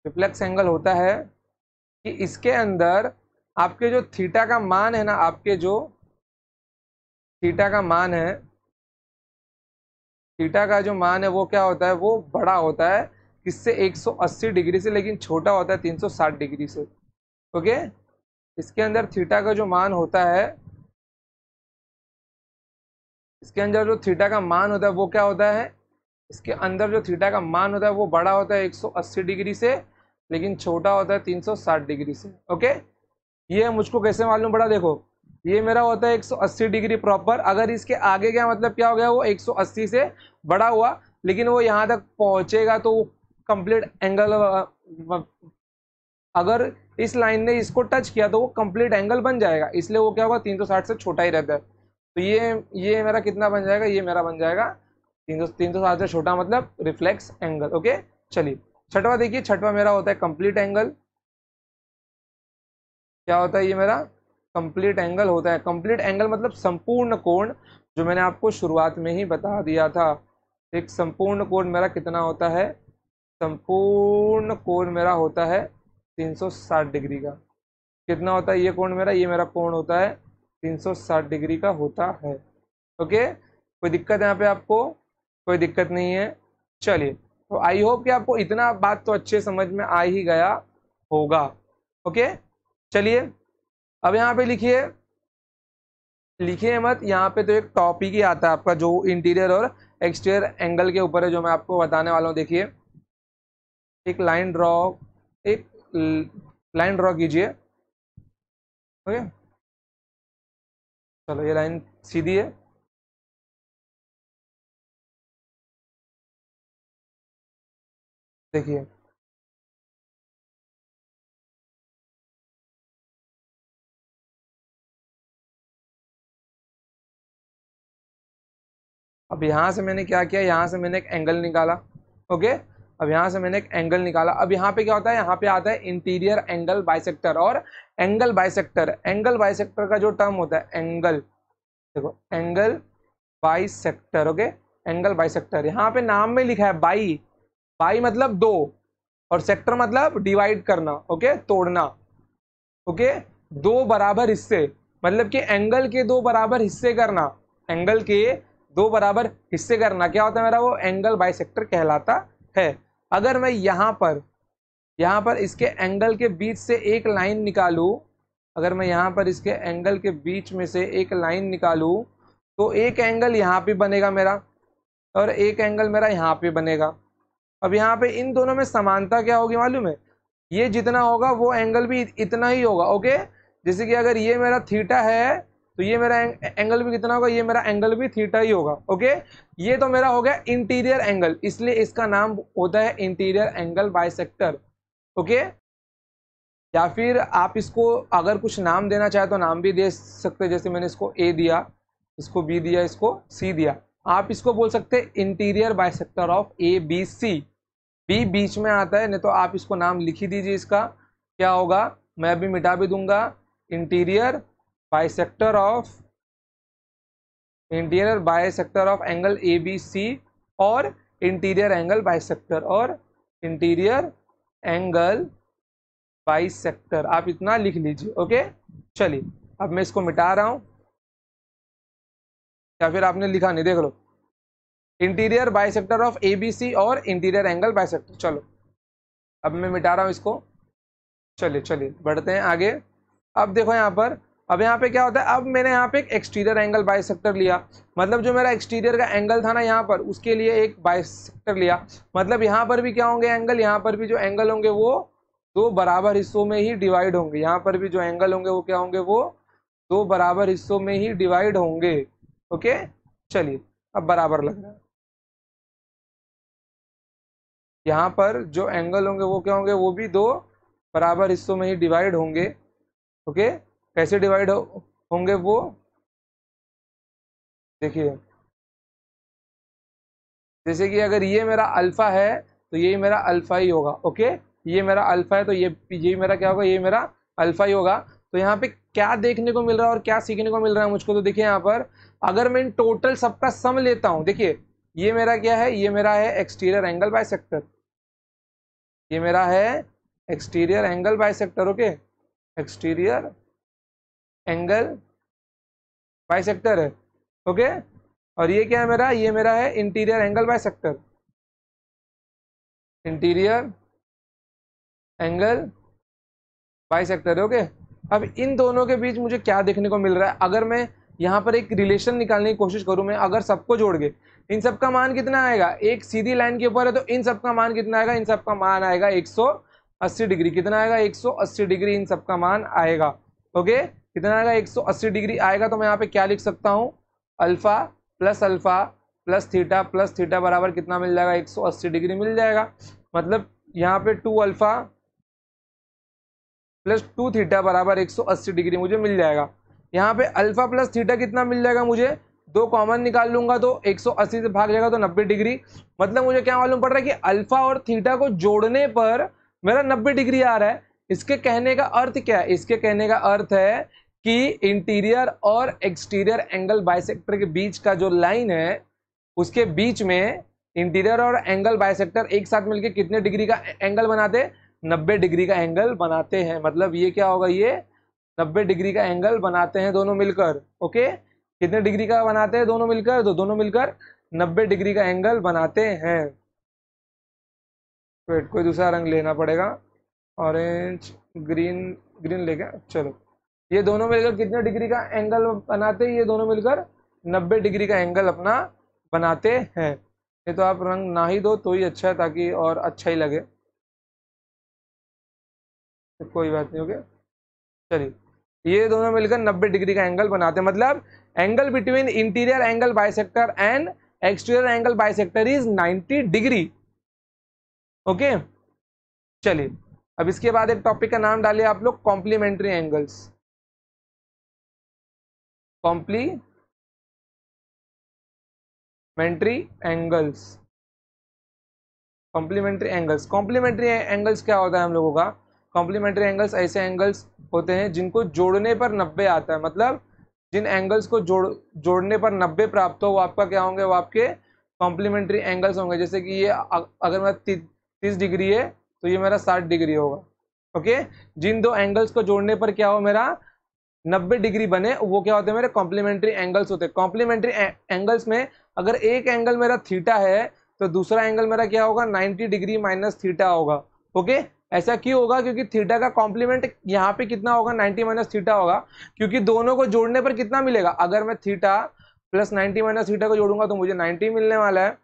रिफ्लेक्स एंगल होता है कि इसके अंदर आपके जो थीटा का मान है ना, आपके जो थीटा का मान है, थीटा का जो मान है वो क्या होता है? वो बड़ा होता है किससे? 180 डिग्री से, लेकिन छोटा होता है 360 डिग्री से। ओके, इसके अंदर थीटा का जो मान होता है, इसके अंदर जो थीटा का मान होता है वो क्या होता है? इसके अंदर जो थीटा का मान होता है वो बड़ा होता है 180 डिग्री से, लेकिन छोटा होता है 360 डिग्री से। ओके, ये मुझको कैसे मालूम पड़ा? देखो ये मेरा होता है 180 डिग्री प्रॉपर। अगर इसके आगे क्या मतलब क्या हो गया? वो 180 से बड़ा हुआ, लेकिन वो यहाँ तक पहुंचेगा तो वो कंप्लीट एंगल, अगर इस लाइन ने इसको टच किया तो वो कंप्लीट एंगल बन जाएगा, इसलिए वो क्या होगा? 360 से छोटा ही रहता है। तो ये मेरा कितना बन जाएगा? ये मेरा बन जाएगा 360 से छोटा, मतलब रिफ्लेक्स एंगल। ओके, चलिए छठवा देखिए। छठवा मेरा होता है कंप्लीट एंगल। क्या होता है ये मेरा? कंप्लीट एंगल होता है। कंप्लीट एंगल मतलब संपूर्ण कोण, जो मैंने आपको शुरुआत में ही बता दिया था। एक संपूर्ण कोण मेरा कितना होता है? संपूर्ण कोण मेरा होता है 360 डिग्री का। कितना होता है ये कोण मेरा? ये मेरा कोण होता है 360 डिग्री का होता है। ओके, कोई दिक्कत है यहाँ पे आपको? कोई दिक्कत नहीं है। चलिए, तो आई होप कि आपको इतना बात तो अच्छे समझ में आ ही गया होगा। ओके, चलिए अब यहाँ पे लिखिए, लिखिए मत, यहाँ पे तो एक टॉपिक ही आता है आपका जो इंटीरियर और एक्सटीरियर एंगल के ऊपर है, जो मैं आपको बताने वाला हूँ। देखिए एक लाइन ड्रॉ, एक लाइन ड्रॉ कीजिए। ओके, चलो ये लाइन सीधी है। देखिए अब यहाँ से मैंने क्या किया? यहाँ से मैंने एक एंगल निकाला। ओके, अब यहाँ से मैंने एक एंगल निकाला। अब यहाँ पे क्या होता है? यहाँ पे आता है इंटीरियर एंगल बाइसेक्टर और एंगल बाइसेक्टर। एंगल बाइसेक्टर का जो टर्म होता है एंगल, देखो angle bisector. Okay, angle bisector यहाँ पे नाम में लिखा है बाई। बाई मतलब दो, और सेक्टर मतलब डिवाइड करना। ओके, तोड़ना। ओके, दो बराबर हिस्से, मतलब कि एंगल के दो बराबर हिस्से करना। एंगल के दो बराबर हिस्से करना क्या होता है मेरा? वो एंगल बाइसेक्टर कहलाता है। अगर मैं यहाँ पर इसके एंगल के बीच से एक लाइन निकालूं, अगर मैं यहाँ पर इसके एंगल के बीच में से एक लाइन निकालूं, तो एक एंगल यहाँ पे बनेगा मेरा, और एक एंगल मेरा यहाँ पे बनेगा। अब यहाँ पे इन दोनों में समानता क्या होगी मालूम है? ये जितना होगा वो एंगल भी इतना ही होगा। ओके, जैसे कि अगर ये मेरा थीटा है तो ये मेरा एंगल भी कितना होगा? ये मेरा एंगल भी थीटा ही होगा। ओके, ये तो मेरा हो गया इंटीरियर एंगल, इसलिए इसका नाम होता है इंटीरियर एंगल बाइसेक्टर। ओके, या फिर आप इसको अगर कुछ नाम देना चाहे तो नाम भी दे सकते हैं, जैसे मैंने इसको ए दिया, इसको बी दिया, इसको सी दिया। आप इसको बोल सकते हैं interior bisector of A B C. B बीच में आता है, नहीं तो आप इसको नाम लिख ही दीजिए। इसका क्या होगा? मैं अभी मिटा भी दूंगा। Interior bisector of, interior bisector of angle A B C, और इंटीरियर एंगल बाइसेक्टर, और इंटीरियर एंगल बाइसेक्टर, आप इतना लिख लीजिए। ओके, चलिए अब मैं इसको मिटा रहा हूं, या फिर आपने लिखा नहीं, देख लो। इंटीरियर बाइसेक्टर ऑफ एबीसी और इंटीरियर एंगल बाइसेक्टर। चलो अब मैं मिटा रहा हूँ इसको। चलिए चलिए बढ़ते हैं आगे। अब देखो यहाँ पर, अब यहाँ पे क्या होता है, अब मैंने यहाँ पे एक एक्सटीरियर एंगल बाइसेक्टर लिया, मतलब जो मेरा एक्सटीरियर का एंगल था ना यहाँ पर, उसके लिए एक बाइसेक्टर लिया। मतलब यहाँ पर भी क्या होंगे एंगल, यहाँ पर भी जो एंगल होंगे वो दो बराबर हिस्सों में ही डिवाइड होंगे। यहाँ पर भी जो एंगल होंगे वो क्या होंगे, वो दो बराबर हिस्सों में ही डिवाइड होंगे। ओके चलिए अब बराबर लग रहा है। यहाँ पर जो एंगल होंगे वो क्या होंगे, वो भी दो बराबर हिस्सों में ही डिवाइड होंगे। ओके कैसे डिवाइड होंगे वो देखिए, जैसे कि अगर ये मेरा अल्फा है तो ये मेरा अल्फा ही होगा। ओके ये मेरा अल्फा है तो ये मेरा क्या होगा, ये मेरा अल्फा ही होगा। तो यहाँ पे क्या देखने को मिल रहा है और क्या सीखने को मिल रहा है मुझको, तो देखिए यहाँ पर अगर मैं इन टोटल सबका सम लेता हूँ, देखिए ये मेरा क्या है, ये मेरा है एक्सटीरियर एंगल बाइसेक्टर, ये मेरा है exterior angle bisector. Okay exterior angle bisector है। ओके और ये क्या है मेरा, ये मेरा है interior angle bisector, interior angle bisector है। ओके अब इन दोनों के बीच मुझे क्या देखने को मिल रहा है, अगर मैं यहाँ पर एक रिलेशन निकालने की कोशिश करूँ, मैं अगर सबको जोड़ के, इन सबका मान कितना आएगा, एक सीधी लाइन के ऊपर है तो इन सबका मान कितना आएगा, इन सबका मान आएगा 180 डिग्री। कितना आएगा, 180 डिग्री इन सबका मान आएगा। ओके कितना आएगा, 180 डिग्री आएगा। तो मैं यहाँ पे क्या लिख सकता हूँ, अल्फा प्लस थीटा बराबर कितना मिल जाएगा, 180 डिग्री मिल जाएगा। मतलब यहाँ पे 2 अल्फा प्लस 2 थीटा बराबर 180 डिग्री मुझे मिल जाएगा। यहाँ पे अल्फा प्लस थीटा कितना मिल जाएगा मुझे, दो कॉमन निकाल लूंगा तो 180 से भाग जाएगा तो 90 डिग्री। मतलब मुझे क्या मालूम पड़ रहा है कि अल्फा और थीटा को जोड़ने पर मेरा 90 डिग्री आ रहा है। इसके कहने का अर्थ क्या है, इसके कहने का अर्थ है कि इंटीरियर और एक्सटीरियर एंगल बाइसेक्टर के बीच का जो लाइन है, उसके बीच में इंटीरियर और एंगल बाइसेक्टर एक साथ मिलकर कितने डिग्री का एंगल बनाते हैं, 90 डिग्री का एंगल बनाते हैं। मतलब ये क्या होगा, ये 90 डिग्री का एंगल बनाते हैं दोनों मिलकर। ओके कितने डिग्री का बनाते हैं दोनों मिलकर, तो दोनों मिलकर 90 डिग्री का एंगल बनाते हैं। वेट कोई दूसरा रंग लेना पड़ेगा, ऑरेंज ग्रीन, ग्रीन लेके चलो। ये दोनों मिलकर कितने डिग्री का एंगल बनाते हैं, ये दोनों मिलकर 90 डिग्री का एंगल अपना बनाते हैं। ये तो आप रंग ना ही दो तो ही अच्छा है, ताकि और अच्छा ही लगे। तो कोई बात नहीं, हो गया। चलिए ये दोनों मिलकर 90 डिग्री का एंगल बनाते हैं। मतलब angle between interior angle bisector and exterior angle bisector is 90 degree. Okay चलिए अब इसके बाद एक टॉपिक का नाम डालिए आप लोग, complementary angles. Complementary angles, complementary angles. Complementary angles क्या होता है हम लोगों का, कॉम्प्लीमेंट्री एंगल्स ऐसे एंगल्स होते हैं जिनको जोड़ने पर 90 आता है। मतलब जिन एंगल्स को जोड़ने पर 90 प्राप्त हो वो आपका क्या होंगे, वो आपके कॉम्प्लीमेंट्री एंगल्स होंगे। जैसे कि ये अगर मैं 30 डिग्री है तो ये मेरा 60 डिग्री होगा। ओके जिन दो एंगल्स को जोड़ने पर क्या हो, मेरा 90 डिग्री बने, वो क्या होते हैं, मेरे कॉम्प्लीमेंट्री एंगल्स होते हैं। कॉम्प्लीमेंट्री एंगल्स में अगर एक एंगल मेरा थीटा है तो दूसरा एंगल मेरा क्या होगा, 90 डिग्री माइनस थीटा होगा। ओके ऐसा क्यों होगा, क्योंकि थीटा का कॉम्प्लीमेंट यहाँ पे कितना होगा, 90 माइनस थीटा होगा। क्योंकि दोनों को जोड़ने पर कितना मिलेगा, अगर मैं थीटा प्लस 90 माइनस थीटा को जोड़ूंगा तो मुझे 90 मिलने वाला है।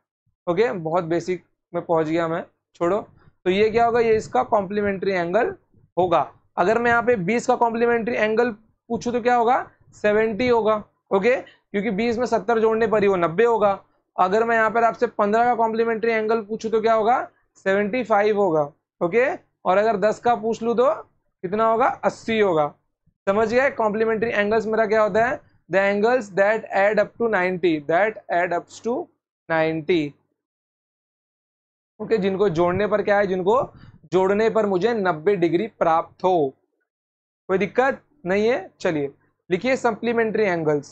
ओके बहुत बेसिक में पहुंच गया मैं, छोड़ो। तो ये क्या होगा, ये इसका कॉम्प्लीमेंट्री एंगल होगा। अगर मैं यहाँ पे 20 का कॉम्प्लीमेंट्री एंगल पूछूं तो क्या होगा, 70 होगा। ओके क्योंकि 20 में 70 जोड़ने पर ही वो 90 होगा। अगर मैं यहाँ पर आपसे 15 का कॉम्प्लीमेंट्री एंगल पूछूं तो क्या होगा, 75 होगा। ओके और अगर 10 का पूछ लूँ तो कितना होगा, 80 होगा। समझ गए, कॉम्प्लीमेंट्री एंगल्स मेरा क्या होता है, the angles that add up to 90, that add ups to 90। Okay जिनको जोड़ने पर क्या है, जिनको जोड़ने पर मुझे 90 डिग्री प्राप्त हो। कोई दिक्कत नहीं है। चलिए लिखिए सप्लीमेंट्री एंगल्स।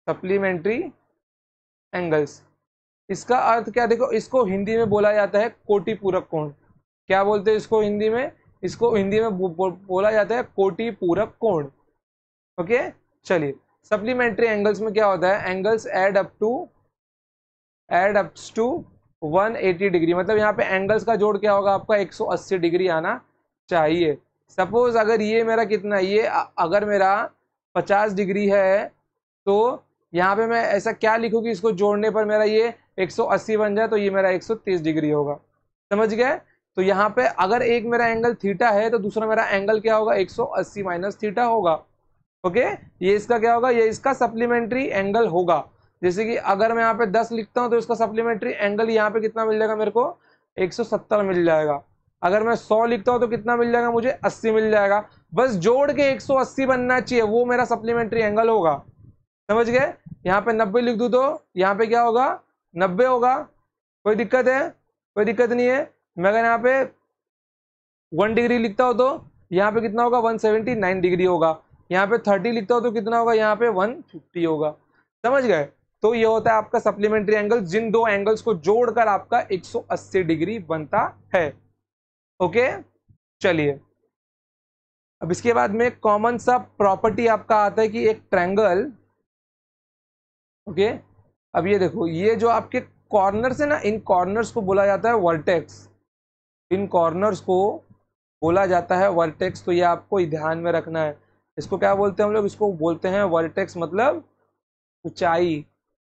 सप्लीमेंट्री एंगल्स इसका अर्थ क्या, देखो इसको हिंदी में बोला जाता है कोटि पूरक कोण। क्या बोलते हैं इसको हिंदी में, इसको हिंदी में बोला जाता है कोटि पूरक कोण। ओके चलिए, सप्लीमेंट्री एंगल्स में क्या होता है, angles add up to 180 degree, मतलब यहाँ पे एंगल्स का जोड़ क्या होगा आपका 180 डिग्री आना चाहिए। सपोज अगर ये मेरा कितना, ये अगर मेरा 50 डिग्री है, तो यहाँ पे मैं ऐसा क्या लिखूँ कि इसको जोड़ने पर मेरा ये 180 बन जाए, तो ये मेरा 130 डिग्री होगा। समझ गए? तो यहाँ पे अगर एक मेरा एंगल थीटा है तो दूसरा मेरा एंगल क्या होगा, 180 माइनस थीटा होगा। ओके, ये इसका क्या होगा, ये इसका सप्लीमेंट्री एंगल होगा। जैसे कि अगर मैं यहाँ पे 10 लिखता हूँ तो इसका सप्लीमेंट्री एंगल यहाँ पे कितना मिल जाएगा मेरे को, 170 मिल जाएगा। अगर मैं 100 लिखता हूँ तो कितना मिल जाएगा मुझे, 80 मिल जाएगा। बस जोड़ के 180 बनना चाहिए, वो मेरा सप्लीमेंट्री एंगल होगा। समझ गए? यहाँ पे 90 लिख दूँ तो यहाँ पे क्या होगा, 90 होगा। कोई दिक्कत है? कोई दिक्कत नहीं है। मैं अगर यहाँ पे 1 डिग्री लिखता हूँ तो यहाँ पे कितना होगा, 179 डिग्री होगा। यहाँ पे 30 लिखता हूँ तो कितना होगा, यहाँ पे 150 होगा। समझ गए? तो ये होता है आपका सप्लीमेंट्री एंगल, जिन दो एंगल्स को जोड़कर आपका 180 डिग्री बनता है। ओके चलिए, अब इसके बाद में कॉमन सा प्रॉपर्टी आपका आता है कि एक ट्रायंगल, ओके, अब ये देखो, ये जो आपके कॉर्नर्स है ना, इन कॉर्नर्स को बोला जाता है वर्टेक्स। इन कॉर्नर्स को बोला जाता है वर्टेक्स, तो ये आपको ध्यान में रखना है। इसको क्या बोलते हैं हम लोग, इसको बोलते हैं वर्टेक्स, मतलब ऊंचाई।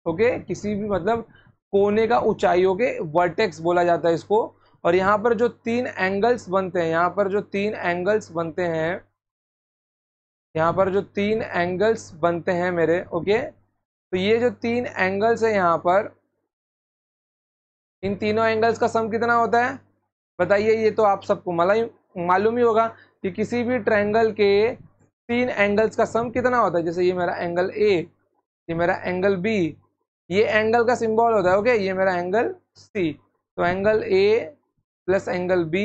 ओके, किसी भी मतलब कोने का ऊंचाई, ओके, वर्टेक्स बोला जाता है इसको। और यहाँ पर जो 3 एंगल्स बनते हैं, यहाँ पर जो 3 एंगल्स बनते हैं, यहाँ पर जो 3 एंगल्स बनते हैं मेरे, ओके, तो ये जो 3 एंगल्स है यहाँ पर, इन तीनों एंगल्स का सम कितना होता है बताइए? ये तो आप सबको मालूम ही होगा कि किसी भी ट्रायंगल के 3 एंगल्स का सम कितना होता है। जैसे ये मेरा एंगल ए, ये मेरा एंगल बी, ये एंगल का सिंबल होता है। ओके, ये मेरा एंगल सी, तो angle A plus angle B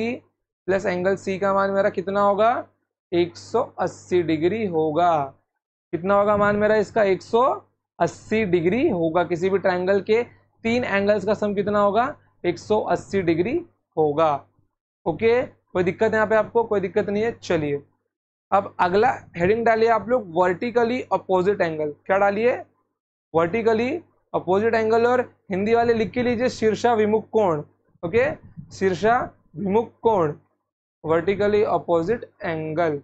plus angle C का मान मेरा कितना होगा, 180 डिग्री होगा। कितना होगा मान मेरा इसका, 180 डिग्री होगा। किसी भी ट्रायंगल के 3 एंगल्स का सम कितना होगा, 180 डिग्री होगा। ओके, कोई दिक्कत है यहाँ पे आपको? कोई दिक्कत नहीं है। चलिए, अब अगला हेडिंग डालिए आप लोग, वर्टिकली अपोजिट एंगल। क्या डालिए? वर्टिकली अपोजिट एंगल, और हिंदी वाले लिख के लीजिए शीर्षा विमुख कोण। ओके, शीर्षा विमुख कोण, वर्टिकली अपोजिट एंगल।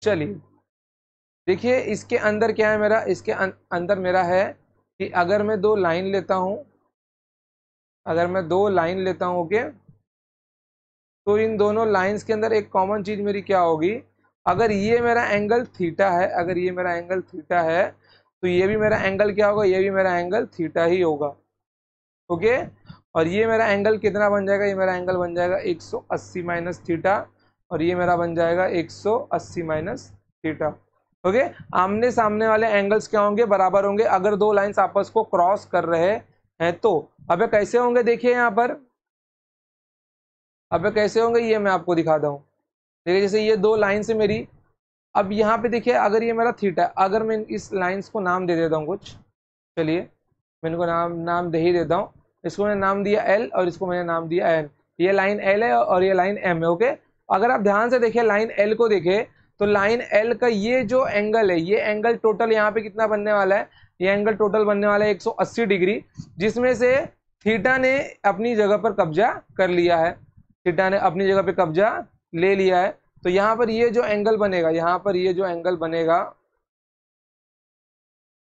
चलिए देखिए, इसके अंदर क्या है मेरा, इसके अंदर मेरा है कि अगर मैं 2 लाइन लेता हूं, अगर मैं 2 लाइन लेता हूं, ओके, तो इन दोनों लाइंस के अंदर एक कॉमन चीज मेरी क्या होगी, अगर ये मेरा एंगल थीटा है, अगर ये मेरा एंगल थीटा है, तो ये भी मेरा एंगल क्या होगा, ये भी मेरा एंगल थीटा ही होगा। ओके, और ये मेरा एंगल कितना बन जाएगा, ये मेरा एंगल बन जाएगा 180 माइनस थीटा, और ये मेरा बन जाएगा 180 माइनस थीटा। ओके, आमने सामने वाले एंगल्स क्या होंगे, बराबर होंगे। अगर 2 लाइंस आपस को क्रॉस कर रहे हैं तो अबे कैसे होंगे, देखिए यहाँ पर, अबे कैसे होंगे ये मैं आपको दिखाता हूँ। देखिए, जैसे ये 2 लाइन से मेरी, अब यहाँ पे देखिए, अगर ये मेरा थीटा, अगर मैं इस लाइंस को नाम दे देता हूँ कुछ, चलिए मैं इनको नाम दे ही देता हूँ। इसको मैंने नाम दिया एल और इसको मैंने नाम दिया एन। ये लाइन एल है और ये लाइन एम है। ओके, अगर आप ध्यान से देखें लाइन एल को देखें, तो लाइन एल का ये जो एंगल है, ये एंगल टोटल यहाँ पे कितना बनने वाला है, ये एंगल टोटल बनने वाला है 180 डिग्री, जिसमें से थीटा ने अपनी जगह पर कब्जा कर लिया है, थीटा ने अपनी जगह पे कब्जा ले लिया है। तो यहाँ पर ये जो एंगल बनेगा, यहाँ पर ये जो एंगल बनेगा,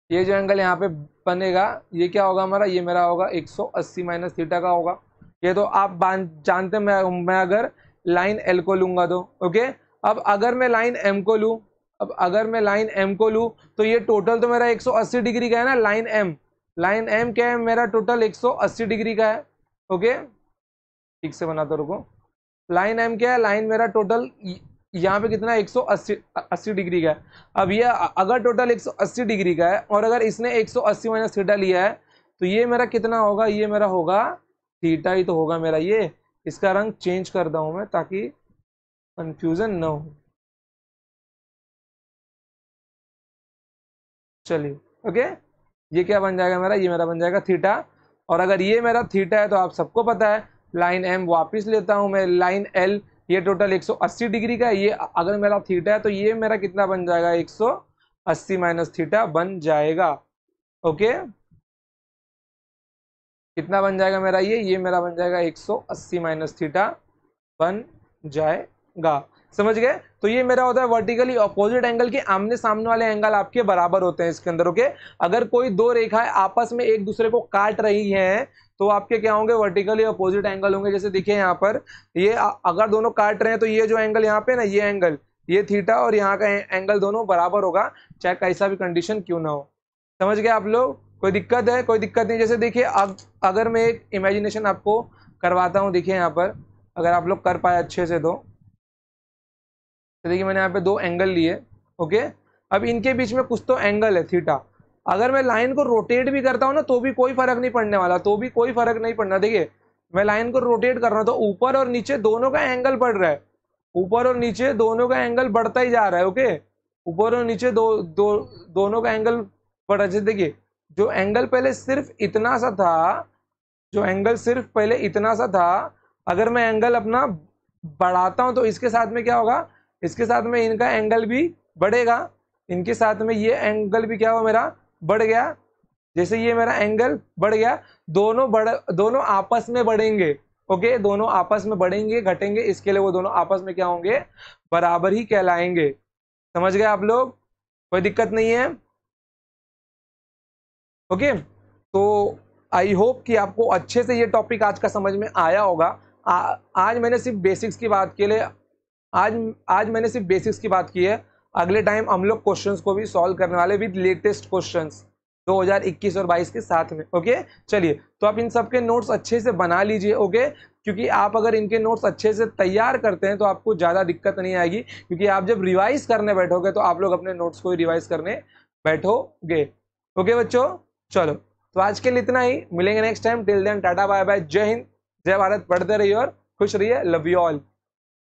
ये जो एंगल यहाँ पे बनेगा, ये क्या होगा हमारा, ये मेरा होगा 180 माइनस थीटा का होगा। ये तो आप जानते हैं। मैं अगर लाइन एल को लूंगा तो, ओके, अब अगर मैं लाइन एम को लूं, अब अगर मैं लाइन एम को लूं, तो ये टोटल तो मेरा 180 डिग्री का है ना। लाइन एम क्या है मेरा, टोटल 180 डिग्री का है। ओके, ठीक से बनाता रुको। लाइन एम क्या है, लाइन मेरा टोटल यहाँ पे कितना 180 डिग्री का है। अब ये अगर टोटल 180 डिग्री का है और अगर इसने 180 माइनस थीटा लिया है, तो ये मेरा कितना होगा, ये मेरा होगा थीटा ही तो होगा मेरा ये। इसका रंग चेंज करता हूं मैं ताकि कंफ्यूजन ना हो। चलिए, ओके, ये क्या बन जाएगा मेरा, ये मेरा बन जाएगा थीटा। और अगर ये मेरा थीटा है तो आप सबको पता है, लाइन एम वापिस लेता हूं मैं, लाइन एल ये टोटल 180 डिग्री का है। ये अगर मेरा थीटा है तो ये मेरा कितना बन जाएगा, 180 माइनस थीटा बन जाएगा। ओके, कितना बन जाएगा मेरा, ये मेरा बन जाएगा 180 माइनस थीटा बन जाएगा। समझ गए? तो ये मेरा होता है वर्टिकली अपोजिट एंगल के आमने सामने वाले एंगल आपके बराबर होते हैं इसके अंदर। ओके, अगर कोई दो रेखाएं आपस में एक दूसरे को काट रही हैं तो आपके क्या होंगे, वर्टिकली अपोजिट एंगल होंगे। जैसे देखिए यहाँ पर ये अगर दोनों काट रहे हैं तो ये जो एंगल यहाँ पे ना, ये एंगल, ये थीटा और यहाँ का एंगल दोनों बराबर होगा, चाहे कैसा भी कंडीशन क्यों ना हो। समझ गए आप लोग? कोई दिक्कत है? कोई दिक्कत नहीं। जैसे देखिए अगर मैं एक इमेजिनेशन आपको करवाता हूँ, देखिए यहाँ पर अगर आप लोग कर पाए अच्छे से तो देखिए मैंने यहाँ पे दो एंगल लिए। ओके, अब इनके बीच में कुछ तो एंगल है थीटा। अगर मैं लाइन को रोटेट भी करता हूँ ना तो भी कोई फर्क नहीं पड़ने वाला, तो भी कोई फर्क नहीं पड़ना। देखिए मैं लाइन को रोटेट कर रहा हूँ तो ऊपर और नीचे दोनों का एंगल बढ़ रहा है, ऊपर और नीचे दोनों का एंगल बढ़ता ही जा रहा है। ओके, ऊपर और नीचे दोनों का एंगल बढ़ रहा है। देखिए जो एंगल पहले सिर्फ इतना सा था, जो एंगल सिर्फ पहले इतना सा था, अगर मैं एंगल अपना बढ़ाता हूं तो इसके साथ में क्या होगा, इसके साथ में इनका एंगल भी बढ़ेगा, इनके साथ में ये एंगल भी क्या हुआ, मेरा बढ़ गया। जैसे ये मेरा एंगल बढ़ गया, दोनों आपस में बढ़ेंगे। ओके, दोनों आपस में बढ़ेंगे घटेंगे, इसके लिए वो दोनों आपस में क्या होंगे, बराबर ही कहलाएंगे। समझ गए आप लोग? कोई दिक्कत नहीं है। ओके, तो आई होप कि आपको अच्छे से ये टॉपिक आज का समझ में आया होगा। आज मैंने सिर्फ बेसिक्स की बात के लिए आज मैंने सिर्फ बेसिक्स की बात की है। अगले टाइम हम लोग क्वेश्चंस को भी सॉल्व करने वाले विद लेटेस्ट क्वेश्चंस 2021 और 22 के साथ में। ओके, चलिए तो आप इन सब के नोट्स अच्छे से बना लीजिए। ओके, क्योंकि आप अगर इनके नोट्स अच्छे से तैयार करते हैं तो आपको ज़्यादा दिक्कत नहीं आएगी, क्योंकि आप जब रिवाइज करने बैठोगे तो आप लोग अपने नोट्स को ही रिवाइज करने बैठोगे। ओके बच्चों, चलो तो आज के लिए इतना ही, मिलेंगे next time. Till then tata bye bye, जय हिंद, जय भारत, पढ़ते रहिए और खुश रहिए। Love you all.